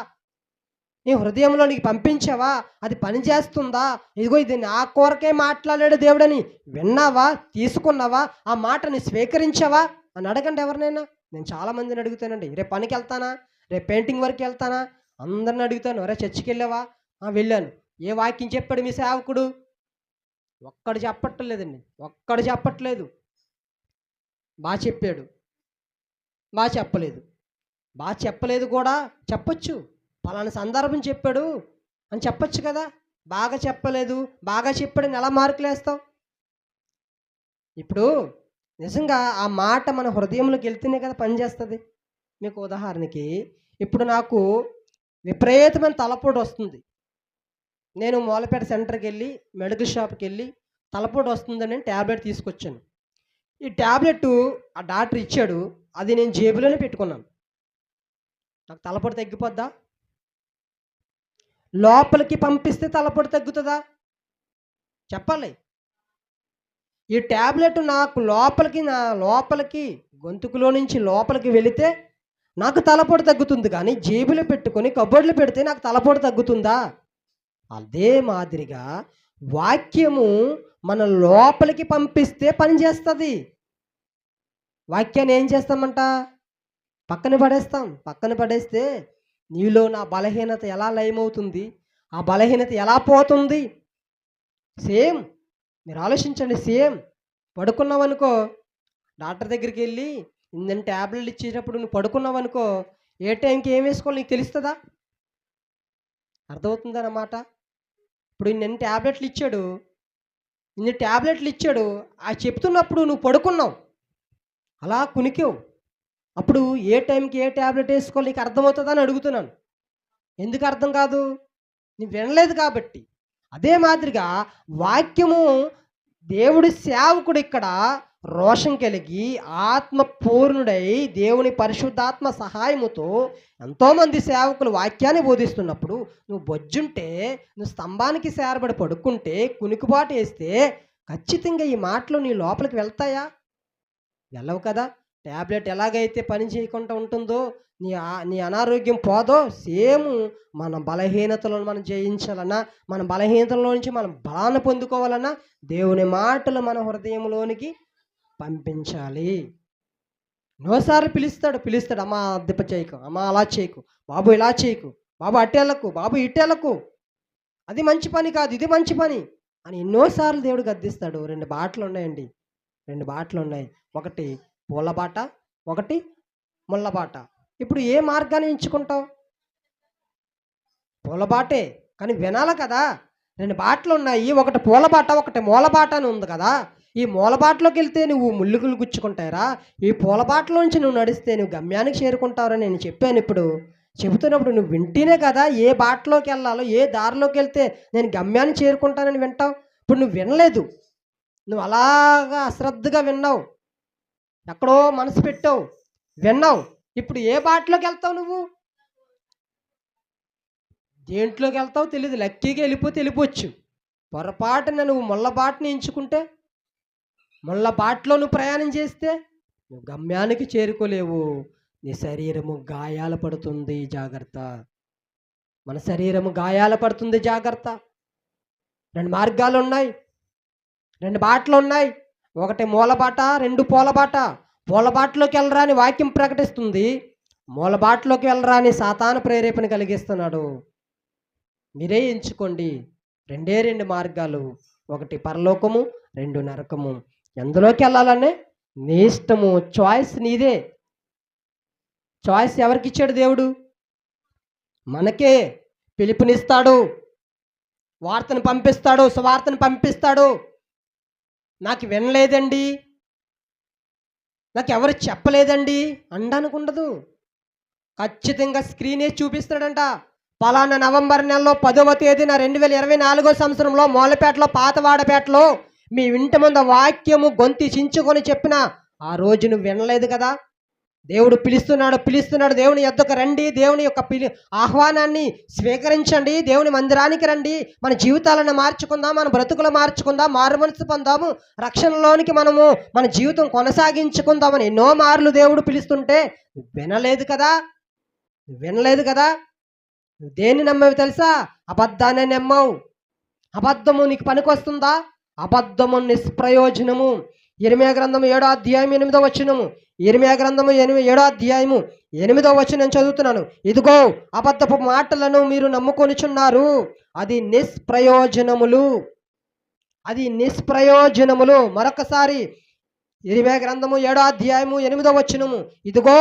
నీ హృదయంలోనికి పంపించావా, అది పని చేస్తుందా, ఇదిగో ఇది నా కొరకే మాట్లాడాడు దేవుడని విన్నావా, తీసుకున్నావా, ఆ మాటని స్వీకరించావా అని అడగండి ఎవరినైనా. నేను చాలామందిని అడుగుతానండి, రేపు పనికి వెళ్తానా, రేపు పెయింటింగ్ వర్క్ వెళ్తానా, అందరిని అడుగుతాను, రే చర్చికి వెళ్ళావా, వెళ్ళాను. ఏ వాక్యం చెప్పాడు మీ సేవకుడు? ఒక్కడు చెప్పట్లేదండి, ఒక్కడు చెప్పట్లేదు. బాగా చెప్పాడు, బాగా చెప్పలేదు, బాగా చెప్పలేదు కూడా చెప్పొచ్చు, పలానా సందర్భం చెప్పాడు అని చెప్పొచ్చు కదా. బాగా చెప్పలేదు, బాగా చెప్పాడని ఎలా మార్కులు వేస్తావు? ఇప్పుడు నిజంగా ఆ మాట మన హృదయంలోకి వెళ్తేనే కదా పనిచేస్తుంది. మీకు ఉదాహరణకి ఇప్పుడు నాకు విపరీతమైన తలపోటు వస్తుంది. నేను మూలపేట సెంటర్కి వెళ్ళి మెడికల్ షాప్కి వెళ్ళి తలపోటు వస్తుందని ట్యాబ్లెట్ తీసుకొచ్చాను. ఈ ట్యాబ్లెట్ ఆ డాక్టర్ ఇచ్చాడు, అది నేను జేబులోనే పెట్టుకున్నాను. నాకు తలపోటు తగ్గిపోద్దా? లోపలికి పంపిస్తే తలపోటు తగ్గుతుందా? చెప్పాలి. ఈ ట్యాబ్లెట్ నాకు నా లోపలికి గొంతుకులో నుంచి లోపలికి వెళితే నాకు తలపోటు తగ్గుతుంది, కానీ జేబులో పెట్టుకొని కబోర్డ్లో పెడితే నాకు తలపోటు తగ్గుతుందా? అదే మాదిరిగా వాక్యము మన లోపలికి పంపిస్తే పనిచేస్తుంది. వాక్యాన్ని ఏం చేస్తామంట? పక్కన పడేస్తాం. పక్కన పడేస్తే నీలో నా బలహీనత ఎలా లయమవుతుంది, ఆ బలహీనత ఎలా పోతుంది? సేమ్ మీరు ఆలోచించండి. సేమ్ పడుకున్నావు అనుకో, డాక్టర్ దగ్గరికి వెళ్ళి నేను ట్యాబ్లెట్లు ఇచ్చేటప్పుడు నువ్వు పడుకున్నావు అనుకో, ఏ టైంకి ఏం వేసుకోవాలి నీకు తెలుస్తుందా? అర్థమవుతుందన్నమాట. ఇప్పుడు ఇన్ని ట్యాబ్లెట్లు ఇచ్చాడు, ఆ చెప్తున్నప్పుడు నువ్వు పడుకున్నావు, అలా కునికావు, అప్పుడు ఏ టైంకి ఏ ట్యాబ్లెట్ వేసుకోవాలి నీకు అర్థమవుతుందా అని అడుగుతున్నాను. ఎందుకు అర్థం కాదు? నువ్వు వినలేదు కాబట్టి. అదే మాదిరిగా వాక్యము దేవుడి సేవకుడు ఇక్కడ రోషం కలిగి ఆత్మ పూర్ణుడై దేవుని పరిశుద్ధాత్మ సహాయముతో ఎంతోమంది సేవకులు వాక్యాన్ని బోధిస్తున్నప్పుడు నువ్వు బొజ్జుంటే, నువ్వు స్తంభానికి సేరబడి పడుకుంటే, కునికిబాటు వేస్తే ఖచ్చితంగా ఈ మాటలు నీ లోపలికి వెళ్తాయా? వెళ్ళవు కదా. ట్యాబ్లెట్ ఎలాగైతే పని చేయకుండా ఉంటుందో, నీ అనారోగ్యం పోదో, సేమ్ మన బలహీనతలను మనం జయించాలన్నా, మన బలహీనతల నుంచి మనం బలాన్ని పొందుకోవాలన్నా దేవుని మాటలు మన హృదయంలోనికి పంపించాలి. ఎన్నోసార్లు పిలుస్తాడు, అమ్మా దిప్ప చేయకు, అమ్మా అలా చేయకు, బాబు ఇలా చేయకు, బాబు అట్టేళ్ళకు, బాబు ఇట్టేళ్ళకు, అది మంచి పని కాదు, ఇది మంచి పని అని ఎన్నోసార్లు దేవుడు గద్దిస్తాడు. 2 బాటలు ఉన్నాయండి, 2 బాటలు ఉన్నాయి. ఒకటి పూల బాట, ఒకటి ముళ్ళ బాట. ఇప్పుడు ఏ మార్గాన్ని ఎంచుకుంటావు? పూల బాటే, కానీ వినాలి కదా. 2 బాటలు ఉన్నాయి, ఒకటి పూల బాట, ఒకటి మూల బాట అని ఉంది కదా. ఈ మూల బాటలోకి వెళ్తే నువ్వు ముళ్ళుగులు గుచ్చుకుంటారా, ఈ పూల బాటలోంచి నువ్వు నడిస్తే నువ్వు గమ్యానికి చేరుకుంటావని నేను చెప్పాను. ఇప్పుడు చెబుతున్నప్పుడు నువ్వు వింటేనే కదా ఏ బాటలోకి వెళ్ళాలో, ఏ దారిలోకి వెళ్తే నేను గమ్యాన్ని చేరుకుంటానని వింటావు. ఇప్పుడు నువ్వు వినలేదు, నువ్వు అలాగా అశ్రద్ధగా విన్నావు, ఎక్కడో మనసు పెట్టావు, విన్నావు. ఇప్పుడు ఏ బాటలోకి వెళ్తావు? నువ్వు దేంట్లోకి వెళ్తావు తెలియదు. లక్కీగా వెళ్ళిపోవచ్చు. పొరపాటున నువ్వు ముళ్ళ బాటని ఎంచుకుంటే, ముళ్ళ బాటలో నువ్వు ప్రయాణం చేస్తే నువ్వు గమ్యానికి చేరుకోలేవు. నీ శరీరము గాయాల పడుతుంది, జాగ్రత్త. మన శరీరము గాయాల పడుతుంది, జాగ్రత్త. 2 మార్గాలు ఉన్నాయి, 2 బాటలు ఉన్నాయి. ఒకటి మూల బాట, 2 పూల బాట. పూల బాటలోకి వెళ్ళరా అని వాక్యం ప్రకటిస్తుంది, మూల బాటలోకి వెళ్ళరా అని సాతాను ప్రేరేపణ కలిగిస్తున్నాడు. మీరే ఎంచుకోండి. 2 మార్గాలు, ఒకటి పరలోకము, 2 నరకము. ఎందులోకి వెళ్ళాలనే నీ ఇష్టము, చాయిస్ నీదే. చాయిస్ ఎవరికి ఇచ్చాడు దేవుడు? మనకే. పిలుపునిస్తాడు, వార్తను పంపిస్తాడు, సువార్తను పంపిస్తాడు. నాకు వినలేదండి, నాకు ఎవరు చెప్పలేదండి అనడానికి ఉండదు. ఖచ్చితంగా స్క్రీన్ వేసి చూపిస్తాడంట. పలానా నవంబర్ నెలలో 10వ తేదీన 2024 సంవత్సరంలో మూలపేటలో, పాతవాడపేటలో మీ ఇంటి ముందు వాక్యము గొంతి చించుకొని చెప్పిన ఆ రోజు నువ్వు వినలేదు కదా. దేవుడు పిలుస్తున్నాడు పిలుస్తున్నాడు. దేవుని యొద్దకు రండి, దేవుని యొక్క ఆహ్వానాన్ని స్వీకరించండి, దేవుని మందిరానికి రండి, మన జీవితాలను మార్చుకుందాం, మన బ్రతుకులు మార్చుకుందాం, మారు మనసు పొందాము, రక్షణలోనికి మనము మన జీవితం కొనసాగించుకుందామని ఎన్నో మార్లు దేవుడు పిలుస్తుంటే వినలేదు కదా, వినలేదు కదా. నువ్వు దేన్ని నమ్మవి తెలుసా? అబద్ధాన్ని నమ్మావు. అబద్ధము నీకు పనికొస్తుందా? అబద్ధము నిష్ప్రయోజనము. ఇర్మీయా గ్రంథము 7వ అధ్యాయం 8వ వచనము. ఇర్మీయా గ్రంథము 7వ అధ్యాయము 8వ వచనం నేను చదువుతున్నాను. ఇదిగో అబద్ధపు మాటలను మీరు నమ్ముకొనిచున్నారు, అది నిష్ప్రయోజనములు, అది నిష్ప్రయోజనములు. మరొకసారి ఇర్మీయా గ్రంథము 7వ అధ్యాయము 8వ వచనము. ఇదిగో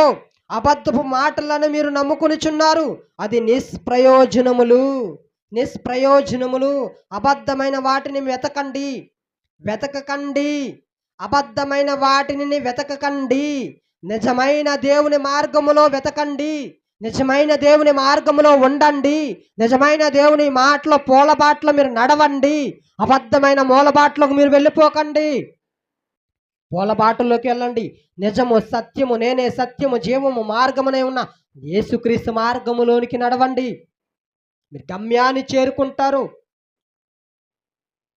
అబద్ధపు మాటలను మీరు నమ్ముకొనిచున్నారు, అది నిష్ప్రయోజనములు, నిష్ప్రయోజనములు. అబద్ధమైన వాటిని వెతకండి, వెతకకండి. అబద్ధమైన వాటిని వెతకకండి. నిజమైన దేవుని మార్గములో వెతకండి, నిజమైన దేవుని మార్గములో ఉండండి, నిజమైన దేవుని మాటలో పూలబాటలో మీరు నడవండి. అబద్ధమైన మూలబాటలోకి మీరు వెళ్ళిపోకండి. పూలబాటల్లోకి వెళ్ళండి. నిజము సత్యము, నేనే సత్యము జీవము మార్గమునే ఉన్న యేసుక్రీస్తు మార్గములోనికి నడవండి. మీరు గమ్యాన్ని చేరుకుంటారు.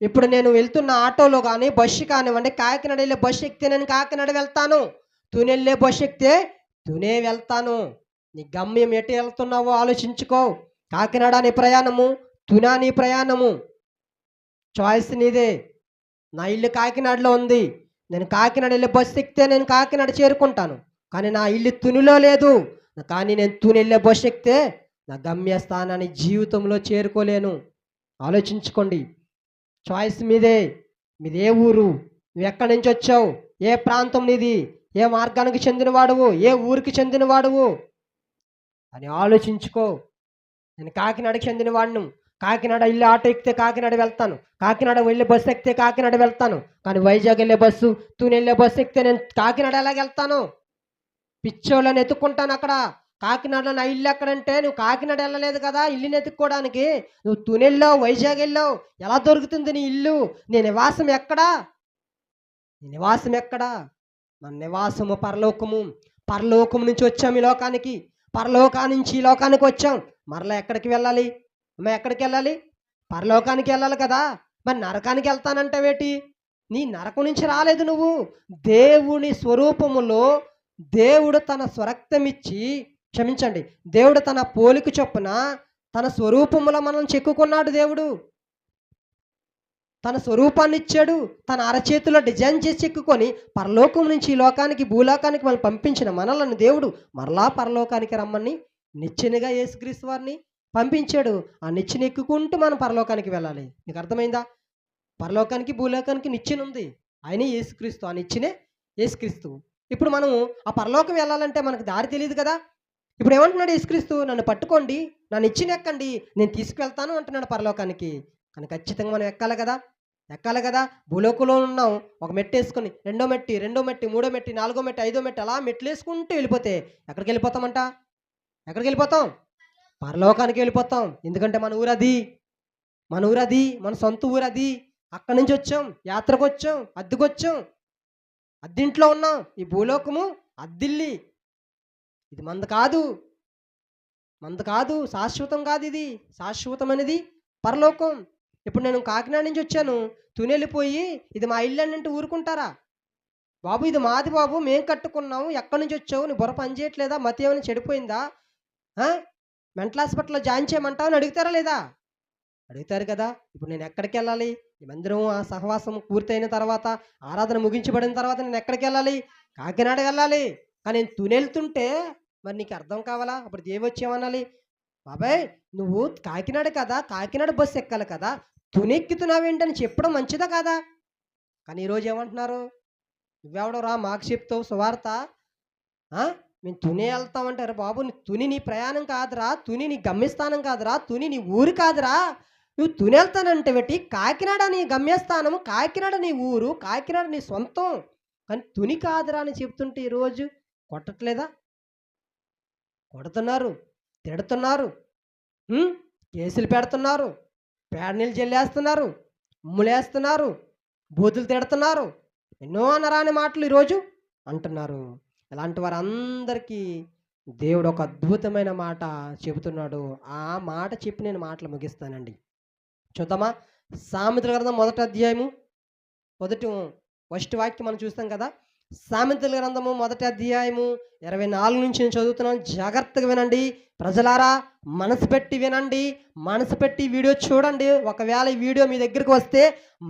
ఇప్పుడు నేను వెళ్తున్న ఆటోలో కానీ బస్సు కానివ్వండి, కాకినాడ వెళ్ళే బస్సు ఎక్కితే నేను కాకినాడ వెళ్తాను, తుని వెళ్ళే బస్సు ఎక్కితే తునే వెళ్తాను. నీ గమ్యం ఎటు వెళ్తున్నావో ఆలోచించుకో. కాకినాడ నీ ప్రయాణము, తునా నీ ప్రయాణము, చాయిస్ నీదే. నా ఇల్లు కాకినాడలో ఉంది, నేను కాకినాడ వెళ్ళే బస్సు ఎక్కితే నేను కాకినాడ చేరుకుంటాను, కానీ నా ఇల్లు తునిలో లేదు. కానీ నేను తుని వెళ్ళే బస్సు ఎక్కితే నా గమ్యస్థానాన్ని జీవితంలో చేరుకోలేను. ఆలోచించుకోండి. చాయిస్ మీదే. మీది ఏ ఊరు, నువ్వు ఎక్కడి నుంచి వచ్చావు, ఏ ప్రాంతం నీది, ఏ మార్గానికి చెందినవాడువు, ఏ ఊరికి చెందినవాడువు అని ఆలోచించుకో. నేను కాకినాడకి చెందినవాడును, కాకినాడ వెళ్ళి ఆటో ఎక్కితే కాకినాడ వెళ్తాను, కాకినాడ వెళ్ళే బస్సు ఎక్కితే కాకినాడ వెళ్తాను, కానీ వైజాగ్ వెళ్ళే బస్సు, తుని వెళ్ళే బస్సు ఎక్కితే నేను కాకినాడ ఎలాగ వెళ్తాను? పిచ్చోళ్ళని ఎత్తుక్కుంటాను అక్కడ. కాకినాడలో నా ఇల్లు ఎక్కడంటే, నువ్వు కాకినాడ వెళ్ళలేదు కదా ఇల్లుని ఎత్తుక్కోవడానికి, నువ్వు తుని వెళ్ళావు, వైజాగ్ వెళ్ళావు, ఎలా దొరుకుతుంది నీ ఇల్లు? నీ నివాసం ఎక్కడా? నీ నివాసం ఎక్కడా? మన నివాసము పరలోకము. పరలోకము నుంచి వచ్చాము ఈ లోకానికి, పరలోకా నుంచి ఈ లోకానికి వచ్చాం. మరలా ఎక్కడికి వెళ్ళాలి? అమ్మ ఎక్కడికి వెళ్ళాలి? పరలోకానికి వెళ్ళాలి కదా. మరి నరకానికి వెళ్తానంటావేటి? నీ నరకం నుంచి రాలేదు నువ్వు. దేవుని స్వరూపములో దేవుడు తన స్వరక్తమిచ్చి, క్షమించండి, దేవుడు తన పోలిక చొప్పున తన స్వరూపములో మనం చెక్కుకున్నాడు. దేవుడు తన స్వరూపాన్ని ఇచ్చాడు, తన అరచేతిలో డిజైన్ చేసి చెక్కుకొని పరలోకం నుంచి ఈ లోకానికి, భూలోకానికి మనం పంపించిన మనలను దేవుడు మరలా పరలోకానికి రమ్మని నిచ్చెనగా యేసుక్రీస్తు వారిని పంపించాడు. ఆ నిచ్చెన ఎక్కుకుంటూ మనం పరలోకానికి వెళ్ళాలి. నీకు అర్థమైందా? పరలోకానికి భూలోకానికి నిచ్చెన ఉంది, ఆయనే యేసుక్రీస్తు, ఆ నిచ్చెనే యేసుక్రీస్తు. ఇప్పుడు మనము ఆ పరలోకం వెళ్ళాలంటే మనకు దారి తెలియదు కదా. ఇప్పుడు ఏమంటున్నాడు యేసుక్రీస్తు? నన్ను పట్టుకోండి, నన్ను ఇచ్చిన ఎక్కండి, నేను తీసుకువెళ్తాను అంటున్నాడు పరలోకానికి. కానీ ఖచ్చితంగా మనం ఎక్కాలి కదా, ఎక్కాలి కదా. భూలోకంలో ఉన్నాం, ఒక మెట్టు వేసుకొని రెండో మెట్టి, మూడో మెట్టి, నాలుగో మెట్టి, ఐదో మెట్టి, అలా మెట్లు వేసుకుంటూ వెళ్ళిపోతే ఎక్కడికి వెళ్ళిపోతామంట? ఎక్కడికి వెళ్ళిపోతాం? పరలోకానికి వెళ్ళిపోతాం. ఎందుకంటే మన ఊరు అది, మన సొంత ఊరు అది. అక్కడి నుంచి వచ్చాం, యాత్రకు వచ్చాం, అద్దెకొచ్చాం, అద్దింట్లో ఉన్నాం. ఈ భూలోకము అద్దిల్లి, ఇది మంద కాదు, శాశ్వతం కాదు. ఇది శాశ్వతమైనది పరలోకం. ఇప్పుడు నేను కాకినాడ నుంచి వచ్చాను, తునెళ్ళిపోయి ఇది మా ఇల్లు అంటే ఊరుకుంటారా? బాబు ఇది మాది బాబు, మేము కట్టుకున్నాము, ఎక్కడి నుంచి వచ్చావు, నీ బుర్ర పని చేయట్లేదా, మతి ఏమైనా చెడిపోయిందా, మెంటల్ హాస్పిటల్లో జాయిన్ చేయమంటావు అని అడుగుతారా లేదా? అడుగుతారు కదా. ఇప్పుడు నేను ఎక్కడికి వెళ్ళాలి? ఈ మందిరం ఆ సహవాసం పూర్తయిన తర్వాత, ఆరాధన ముగించబడిన తర్వాత నేను ఎక్కడికి వెళ్ళాలి? కాకినాడ వెళ్ళాలి. కానీ నేను తునెళ్తుంటే మరి నీకు అర్థం కావాలా? అప్పుడు దేవి వచ్చేమనాలి? బాబాయ్ నువ్వు కాకినాడ కదా, కాకినాడ బస్సు ఎక్కాలి కదా, తునెక్కుతున్నావేంటని చెప్పడం మంచిదా కాదా? కానీ ఈరోజు ఏమంటున్నారు? నువ్వెవడో రా మాకు చెప్తావు సువార్త, మేము తుని వెళ్తామంటారు. బాబు తుని నీ ప్రయాణం కాదురా, తుని నీ గమ్యస్థానం కాదురా, తుని నీ ఊరు కాదురా. నువ్వు తుని వెళ్తానంటే బట్టి కాకినాడ నీ గమ్యస్థానము, కాకినాడ నీ ఊరు, కాకినాడ నీ సొంతం, కానీ తుని కాదురా అని చెప్తుంటే ఈరోజు కొట్టట్లేదా? కొడుతున్నారు, తిడుతున్నారు, కేసులు పెడుతున్నారు, పేడనీళ్ళు జల్లేస్తున్నారు, ఉమ్ములేస్తున్నారు, బూతులు తిడుతున్నారు, ఎన్నో అనరాని మాటలు ఈరోజు అంటున్నారు. ఇలాంటి వారందరికీ దేవుడు ఒక అద్భుతమైన మాట చెబుతున్నాడు. ఆ మాట చెప్పి నేను మాటలు ముగిస్తానండి. చూద్దామా? సామెతల గ్రంథం మొదటి అధ్యాయము మొదటి ఫస్ట్ వాక్యం మనం చూస్తాం కదా. సామెతల గ్రంథము మొదటి అధ్యాయము 24 నుంచి నేను చదువుతున్నాను. జాగ్రత్తగా వినండి ప్రజలారా, మనసు పెట్టి వినండి, మనసు పెట్టి వీడియో చూడండి. ఒకవేళ ఈ వీడియో మీ దగ్గరికి వస్తే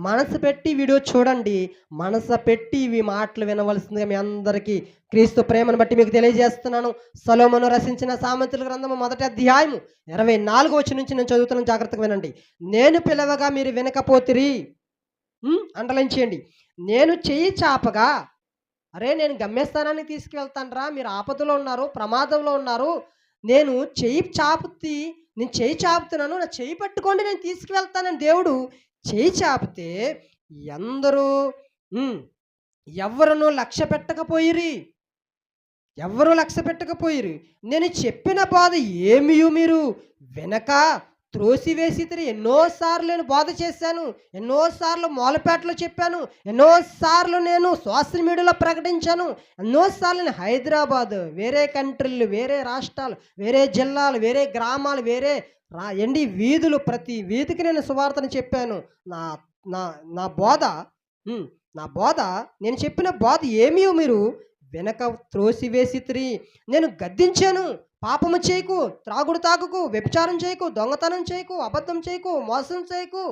మనసు పెట్టి వీడియో చూడండి. మనసు పెట్టి ఇవి మాటలు వినవలసిందిగా మీ అందరికీ క్రీస్తు ప్రేమను బట్టి మీకు తెలియజేస్తున్నాను. సొలొమోను రచించిన సామెతల గ్రంథము మొదటి అధ్యాయము 24 వచనం నుంచి నేను చదువుతున్నాను. జాగ్రత్తగా వినండి. నేను పిలవగా మీరు వినకపోతిరి. అండర్లైన్ చేయండి. నేను చెయ్యి చాపగా, అరే నేను గమ్యస్థానానికి తీసుకువెళ్తాను రా, మీరు ఆపదలో ఉన్నారు, ప్రమాదంలో ఉన్నారు, నేను చెయ్యి చాపుతున్నాను, నా చెయ్యి పట్టుకోండి, నేను తీసుకువెళ్తానని దేవుడు చెయ్యి చాపితే అందరూ ఎవరు లక్ష్య పెట్టకపోయిరి. నేను చెప్పిన బాధ ఏమీ మీరు వెనక త్రోసివేసితిరి. ఎన్నోసార్లు నేను బోధ చేశాను, ఎన్నోసార్లు మూలపేటలో చెప్పాను, ఎన్నోసార్లు నేను సోషల్ మీడియాలో ప్రకటించాను, ఎన్నోసార్లు నేను హైదరాబాద్, వేరే కంట్రీలు, వేరే రాష్ట్రాలు, వేరే జిల్లాలు, వేరే గ్రామాలు, వేరే వీధులు, ప్రతి వీధికి నేను సువార్తను చెప్పాను. నా నా నా బోధ నా బోధ నేను చెప్పిన బోధ ఏమీ మీరు వెనక త్రోసివేసితిరి. నేను గద్దించాను, పాపము చేయకు, త్రాగుడు తాగుకు, వ్యభిచారం చేయకు, దొంగతనం చేయకు, అబద్ధం చేయకు, మోసం చేయకు,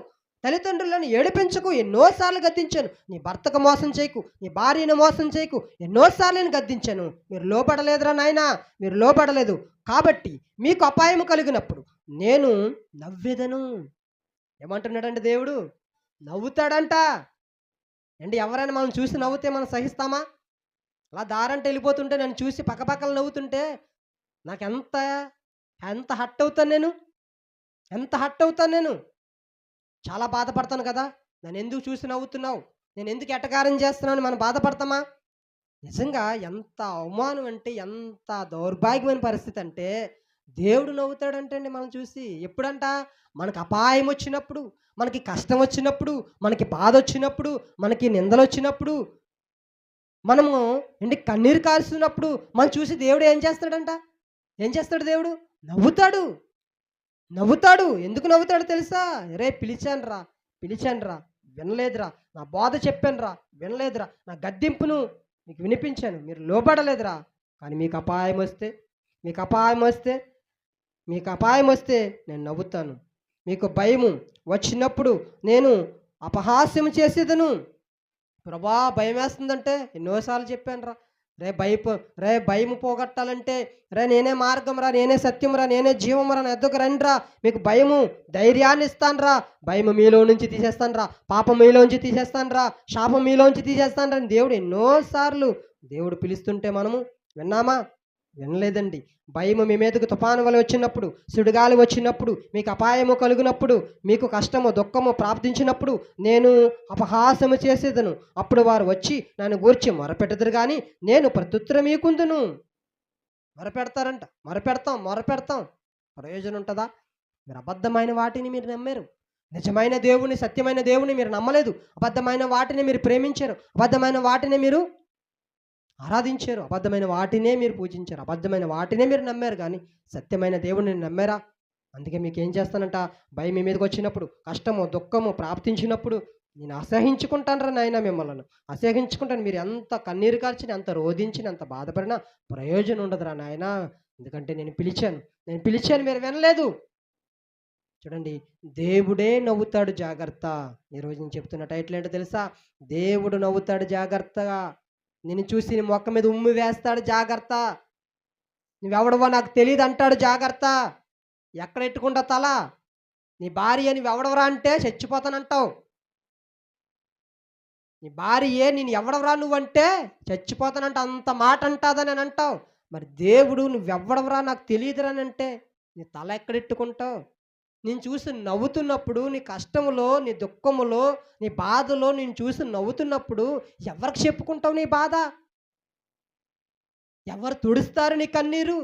తల్లిదండ్రులను ఏడిపించకు, ఎన్నోసార్లు గద్దించాను. నీ భర్తకు మోసం చేయకు, నీ భార్యను మోసం చేయకు, ఎన్నోసార్లు నేను గద్దించాను. మీరు లోపడలేదురా నాయనా, మీరు లోపడలేదు. కాబట్టి మీకు అపాయం కలిగినప్పుడు నేను నవ్వెదను. ఏమంటున్నాడంటే దేవుడు? నవ్వుతాడంట అండి. ఎవరైనా మనం చూసి నవ్వుతే మనం సహిస్తామా? అలా దారంటే వెళ్ళిపోతుంటే నన్ను చూసి పక్కపక్కల నవ్వుతుంటే నాకు ఎంత హట్ అవుతాను నేను. చాలా బాధపడతాను కదా. నన్ను ఎందుకు చూసి నవ్వుతున్నావు, నేను ఎందుకు ఎటకారం చేస్తున్నాను మనం బాధపడతామా? నిజంగా ఎంత అవమానం అంటే, ఎంత దౌర్భాగ్యమైన పరిస్థితి అంటే, దేవుడు నవ్వుతాడంటే అండి మనం చూసి. ఎప్పుడంట? మనకు అపాయం వచ్చినప్పుడు, మనకి కష్టం వచ్చినప్పుడు, మనకి బాధ వచ్చినప్పుడు, మనకి నిందలు వచ్చినప్పుడు, మనము కన్నీరు కారుస్తున్నప్పుడు మనం చూసి దేవుడు ఏం చేస్తాడు దేవుడు? నవ్వుతాడు. ఎందుకు నవ్వుతాడు తెలుసా? రే పిలిచాను రా వినలేదురా, నా బోధ చెప్పాను రా వినలేదురా, నా గద్దింపును మీకు వినిపించాను, మీరు లోబడలేదురా. కానీ మీకు అపాయం వస్తే నేను నవ్వుతాను. మీకు భయము వచ్చినప్పుడు నేను అపహాస్యం చేసేదను. ప్రభా భయం వేస్తుందంటే ఎన్నోసార్లు చెప్పాను రా, భయము పోగొట్టాలంటే నేనే మార్గం రా, నేనే సత్యం రా, నేనే జీవం రా, నా ఎద్దకు రండి రా, మీకు భయము ధైర్యాన్ని ఇస్తాను రా, భయము మీలో నుంచి తీసేస్తాను రా, పాపం మీలోంచి తీసేస్తాను రా, శాపం మీలోంచి తీసేస్తాను రా అని దేవుడు ఎన్నోసార్లు దేవుడు పిలుస్తుంటే మనము విన్నామా? వినలేదండి. భయము మీ మీదకు తుఫాను వల్ల వచ్చినప్పుడు, సుడిగాలి వచ్చినప్పుడు, మీకు అపాయము కలుగునప్పుడు, మీకు కష్టము దుఃఖము ప్రాప్తించినప్పుడు నేను అపహాసము చేసేదను. అప్పుడు వారు వచ్చి నన్ను గూర్చి మొరపెట్టదురు కానీ నేను ప్రత్యుత్తరం మీకుందును. మొరపెడతాం. ప్రయోజనం ఉంటుందా? మీరు అబద్ధమైన వాటిని మీరు నమ్మారు. నిజమైన దేవుని, సత్యమైన దేవుని మీరు నమ్మలేదు. అబద్ధమైన వాటిని మీరు ప్రేమించారు, అబద్ధమైన వాటిని మీరు ఆరాధించారు, అబద్ధమైన వాటినే మీరు పూజించారు, అబద్ధమైన వాటినే మీరు నమ్మారు. కానీ సత్యమైన దేవుడిని నమ్మారా? అందుకే మీకు ఏం చేస్తానంట, భయం మీ మీదకి వచ్చినప్పుడు, కష్టము దుఃఖము ప్రాప్తించినప్పుడు నేను అసహించుకుంటాను రా నాయన, మిమ్మల్ని అసహించుకుంటాను. మీరు ఎంత కన్నీరు కార్చిన, ఎంత రోధించిన, ఎంత బాధపడినా ప్రయోజనం ఉండదురా నాయన. ఎందుకంటే నేను పిలిచాను మీరు వినలేదు. చూడండి, దేవుడే నవ్వుతాడు జాగ్రత్త. ఈరోజు నేను చెప్తున్న టైటిల్ ఏంటో తెలుసా? దేవుడు నవ్వుతాడు జాగ్రత్తగా. నేను చూసి నీ మొక్క మీద ఉమ్మి వేస్తాడు జాగ్రత్త. నువ్వెవడవో నాకు తెలియదు అంటాడు జాగ్రత్త. ఎక్కడ ఎట్టుకుంటా తల? నీ భార్య నువ్వెవడవరా అంటే చచ్చిపోతానంటావు. నీ భార్య నేను ఎవడవరా నువ్వంటే చచ్చిపోతానంట, అంత మాట అంటాదని అని అంటావు. మరి దేవుడు నువ్వెవ్వడవరా నాకు తెలియదురా అంటే నీ తల ఎక్కడెట్టుకుంటావు? నేను చూసి నవ్వుతున్నప్పుడు, నీ కష్టములో, నీ దుఃఖములో, నీ బాధలో నేను చూసి నవ్వుతున్నప్పుడు ఎవరికి చెప్పుకుంటావు నీ బాధ? ఎవరు తుడుస్తారు నీ కన్నీరు?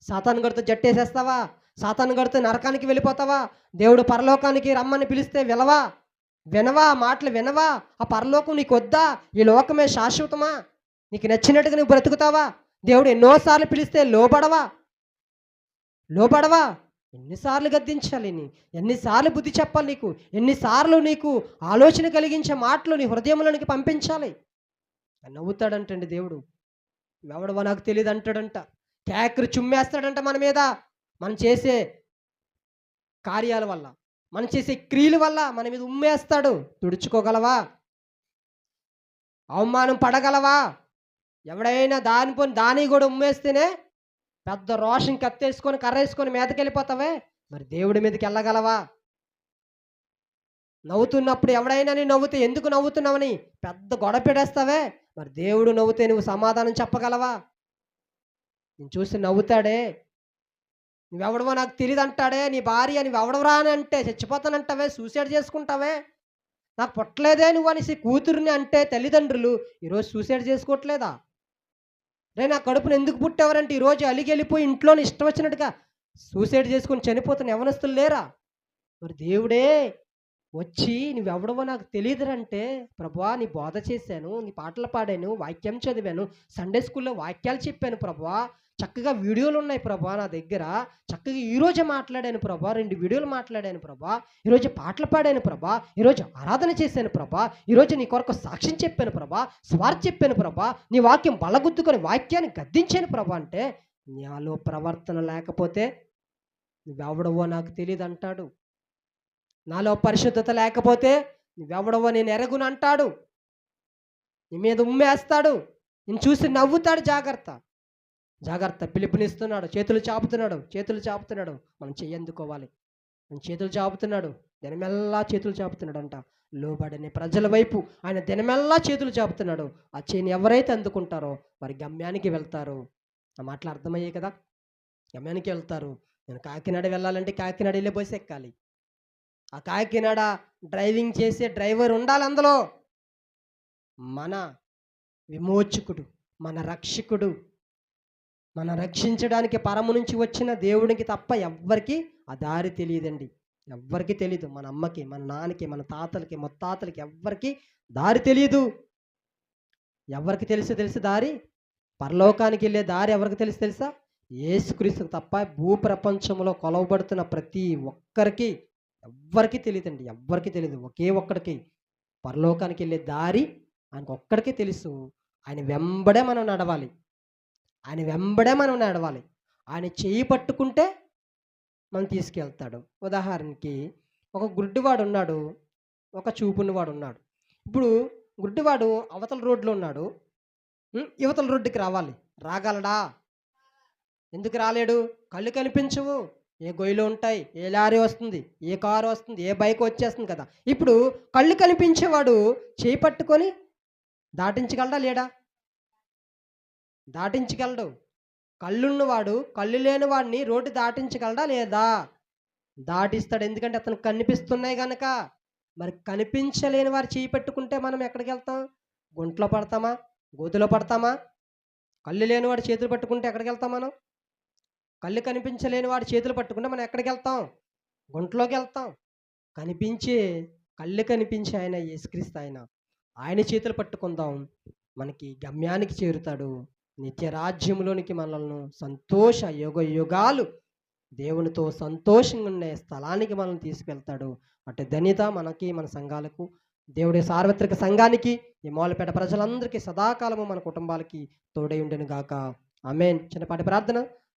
సాతాను గడితో జట్టేసేస్తావా? సాతాను గడితో నరకానికి వెళ్ళిపోతావా? దేవుడు పరలోకానికి రమ్మని పిలిస్తే వినవా? మాటలు వినవా? ఆ పరలోకం నీకు వద్దా? ఈ లోకమే శాశ్వతమా? నీకు నచ్చినట్టుగా నువ్వు బ్రతుకుతావా? దేవుడు ఎన్నోసార్లు పిలిస్తే లోబడవా? ఎన్నిసార్లు గద్దించాలి ఎన్నిసార్లు బుద్ధి చెప్పాలి నీకు? ఎన్నిసార్లు నీకు ఆలోచన కలిగించే మాటలు నీ హృదయంలోనికి పంపించాలి? నవ్వుతాడంటండి దేవుడు. ఎవడవో నాకు తెలియదు అంటాడంట. కేకరు చుమ్మేస్తాడంట మన మీద. మనం చేసే కార్యాల వల్ల, మనం చేసే క్రియల వల్ల మన మీద ఉమ్మేస్తాడు. తుడుచుకోగలవా? అవమానం పడగలవా? ఎవడైనా దాని కూడా ఉమ్మేస్తేనే పెద్ద రోషం కత్తేసుకొని కర్రేసుకొని మీదకి వెళ్ళిపోతావే, మరి దేవుడి మీదకి వెళ్ళగలవా? నవ్వుతున్నప్పుడు ఎవడైనా నీ నవ్వుతే ఎందుకు నవ్వుతున్నావని పెద్ద గొడవ పెడేస్తావే, మరి దేవుడు నవ్వుతే నువ్వు సమాధానం చెప్పగలవా? నేను చూసి నవ్వుతాడే. నువ్వెవడవో నాకు తెలియదు అంటాడే నీ భార్య. నువ్వెవడవరా అని అంటే చచ్చిపోతానంటావే, సూసైడ్ చేసుకుంటావే. నాకు పుట్టలేదే నువ్వు అనేసి కూతురుని అంటే తల్లిదండ్రులు ఈరోజు సూసైడ్ చేసుకోవట్లేదా? రే నా కడుపును ఎందుకు పుట్టేవారంటే ఈరోజు అలిగి వెళ్ళిపోయి ఇంట్లోని ఇష్టం వచ్చినట్టుగా సూసైడ్ చేసుకొని చనిపోతున్న యవనస్తులు లేరా? మరి దేవుడే వచ్చి నువ్వెవడవో నాకు తెలియదురంటే, ప్రభువా నీ బోధ చేశాను, నీ పాటలు పాడాను, వాక్యం చదివాను, సండే స్కూల్లో వాక్యాలు చెప్పాను ప్రభువా, చక్కగా వీడియోలు ఉన్నాయి ప్రభువా నా దగ్గర, చక్కగా ఈరోజే మాట్లాడాను ప్రభువా, 2 వీడియోలు మాట్లాడాను ప్రభువా, ఈరోజు పాటలు పాడాను ప్రభువా, ఈరోజు ఆరాధన చేశాను ప్రభువా, ఈరోజు నీ కొరకు సాక్ష్యం చెప్పాను ప్రభువా, స్వార్థ చెప్పాను ప్రభువా, నీ వాక్యం బలగుద్దుకొని వాక్యాన్ని గద్దించాను ప్రభా అంటే, నాలో ప్రవర్తన లేకపోతే నువ్వెవడవో నాకు తెలియదు అంటాడు. నాలో పరిశుద్ధత లేకపోతే నువ్వెవడవో నేను ఎరగును అంటాడు. నీ మీద ఉమ్మేస్తాడు. నేను చూసి నవ్వుతాడు. జాగ్రత్త. పిలుపునిస్తున్నాడు. చేతులు చాపుతున్నాడు. మనం చెయ్యందుకోవాలి. మనం చేతులు చాపుతున్నాడు. దినమెల్లా చేతులు చాపుతున్నాడంట. లోబడని ప్రజల వైపు ఆయన దినమెల్లా చేతులు చాపుతున్నాడు. ఆ చేని ఎవరైతే అందుకుంటారో వారి గమ్యానికి వెళ్తారు. ఆ మాటలు అర్థమయ్యాయి కదా? గమ్యానికి వెళ్తారు. నేను కాకినాడ వెళ్ళాలంటే కాకినాడ వెళ్ళే బస్సు ఎక్కాలి. ఆ కాకినాడ డ్రైవింగ్ చేసే డ్రైవర్ ఉండాలి అందులో. మన విమోచకుడు, మన రక్షకుడు, మన రక్షించడానికి పరము నుంచి వచ్చిన దేవునికి తప్ప ఎవ్వరికి ఆ దారి తెలియదండి. ఎవ్వరికి తెలియదు. మన అమ్మకి, మన నాన్నకి, మన తాతలకి, ముత్తాతలకి ఎవ్వరికి దారి తెలియదు. ఎవరికి తెలుసు దారి? పరలోకానికి వెళ్ళే దారి ఎవరికి తెలుసా? యేసుక్రీస్తుకు తప్ప భూప్రపంచంలో కొలవబడుతున్న ప్రతి ఒక్కరికి ఎవ్వరికి తెలియదండి. ఎవ్వరికి తెలియదు. ఒకే ఒక్కడికి పరలోకానికి వెళ్ళే దారి ఆయనకు ఒక్కడికే తెలుసు. ఆయన వెంబడే మనం నడవాలి. ఆయన చేయి పట్టుకుంటే మనం తీసుకెళ్తాడు. ఉదాహరణకి ఒక గుడ్డివాడు ఉన్నాడు, ఒక చూపునివాడు ఉన్నాడు. ఇప్పుడు గుడ్డివాడు అవతల రోడ్లో ఉన్నాడు, యువతల రోడ్డుకి రాగలడా? ఎందుకు రాలేడు? కళ్ళు కనిపించవు. ఏ గొయ్యిలో ఉంటాయి, ఏ లారీ వస్తుంది, ఏ కారు వస్తుంది, ఏ బైక్ వచ్చేస్తుంది కదా. ఇప్పుడు కళ్ళు కనిపించేవాడు చేయి పట్టుకొని దాటించగలడా లేడా? దాటించగలడు. కళ్ళున్నవాడు కళ్ళు లేని వాడిని రోడ్డు దాటించగలడా లేదా? దాటిస్తాడు. ఎందుకంటే అతనికి కనిపిస్తున్నాయి కనుక. మరి కనిపించలేని వారు చేయి పెట్టుకుంటే మనం ఎక్కడికి వెళ్తాం? గుంట్లో పడతామా? గోతులో పడతామా? కళ్ళు లేని వాడు చేతులు పట్టుకుంటే ఎక్కడికి వెళ్తాం మనం? కళ్ళు కనిపించలేని వాడు చేతులు పట్టుకుంటే మనం ఎక్కడికి వెళ్తాం? గుంట్లోకి వెళ్తాం. కళ్ళు కనిపించే ఆయన యేసుక్రీస్తు. ఆయన చేతులు పట్టుకుందాం. మనకి గమ్యానికి చేరుతాడు. నిత్య రాజ్యంలోనికి మనల్ని సంతోష యుగాలు దేవునితో సంతోషంగా ఉండే స్థలానికి మనల్ని తీసుకెళ్తాడు. అటు ధన్యత మనకి, మన సంఘాలకు, దేవుడి సార్వత్రిక సంఘానికి, ఈ మూలపేట ప్రజలందరికీ సదాకాలము మన కుటుంబాలకి తోడై ఉండెను గాక. ఆమేన్. చిన్నపాటి ప్రార్థన.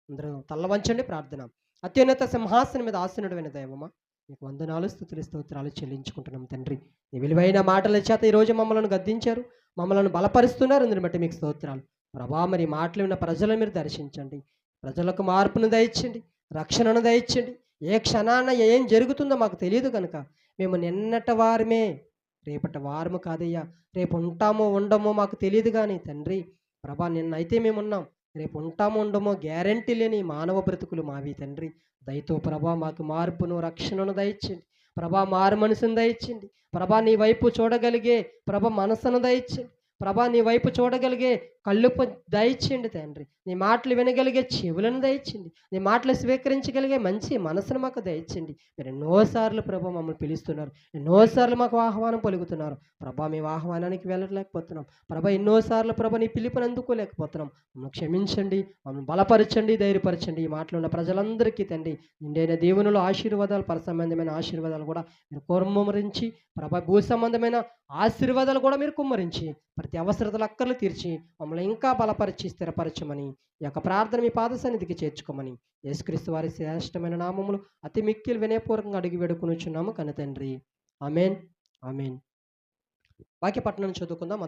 అందరూ తల్ల వంచండి. ప్రార్థన. అత్యున్నత సింహాసనం మీద ఆసీనుడైన దైవమా, మీకు వందనాలు, స్తుతులు, స్తోత్రాలు చెల్లించుకుంటున్నాం తండ్రి. ఈ విలువైన మాటల చేత ఈరోజు మమ్మల్ని గద్దించారు, మమ్మల్ని బలపరుస్తున్నారు. అందుని బట్టి మీకు స్తోత్రాలు ప్రభా. మరి మాటలు విన్న ప్రజలను మీరు దర్శించండి. ప్రజలకు మార్పును దయచండి, రక్షణను దయచండి. ఏ క్షణాన ఏం జరుగుతుందో మాకు తెలియదు కనుక మేము నిన్నటి వారమే, రేపటి వారము కాదయ్యా. రేపు ఉంటామో ఉండమో మాకు తెలియదు కానీ తండ్రి ప్రభా, నిన్నైతే మేమున్నాం, రేపు ఉంటామో ఉండమో గ్యారంటీ లేని మానవ బ్రతుకులు మావి తండ్రి. దయతో ప్రభా మాకు మార్పును, రక్షణను దయచండి ప్రభా. మారు మనసును దయచండి ప్రభా. నీ వైపు చూడగలిగే ప్రభ మనసును దయచండి ప్రభా నీ వైపు చూడగలిగే కళ్ళు దయచేయండి తండ్రి. నీ మాటలు వినగలిగే చెవులను దయచేయండి. నీ మాటలు స్వీకరించగలిగే మంచి మనసును మాకు దయచేయండి. మీరు ఎన్నోసార్లు ప్రభా మమ్మల్ని పిలుస్తున్నారు. ఎన్నోసార్లు మాకు ఆహ్వానం పలుకుతున్నారు. ప్రభా మేము ఆహ్వానానికి వెళ్ళలేకపోతున్నాం. ప్రభా ఎన్నోసార్లు ప్రభా నీ పిలుపుని అందుకోలేకపోతున్నాం. మమ్మల్ని క్షమించండి, మమ్మల్ని బలపరచండి, ధైర్యపరచండి. ఈ మాటలు ఉన్న ప్రజలందరికీ తండ్రి నిండైన దేవునిలో ఆశీర్వాదాలు, పరసంబంధమైన ఆశీర్వాదాలు కూడా మీరు కుమ్మరించి, ప్రభా భూ సంబంధమైన ఆశీర్వాదాలు కూడా మీరు కుమ్మరించి, ప్రతి అవసరతలు అక్కర్లు తీర్చి మమ్మల్ని ఇంకా బలపరిచి స్థిరపరచమని, ఈ యొక్క ప్రార్థన మీ పాద సన్నిధికి చేర్చుకోమని యేసుక్రీస్తు వారి శ్రేష్టమైన నామములు అతి మిక్కిలి వినయపూర్వకంగా అడిగి వేడుకొనుచున్నాము కన్న తండ్రి. ఆమేన్, ఆమేన్. వాక్యపట్నం చదువుకుందాం.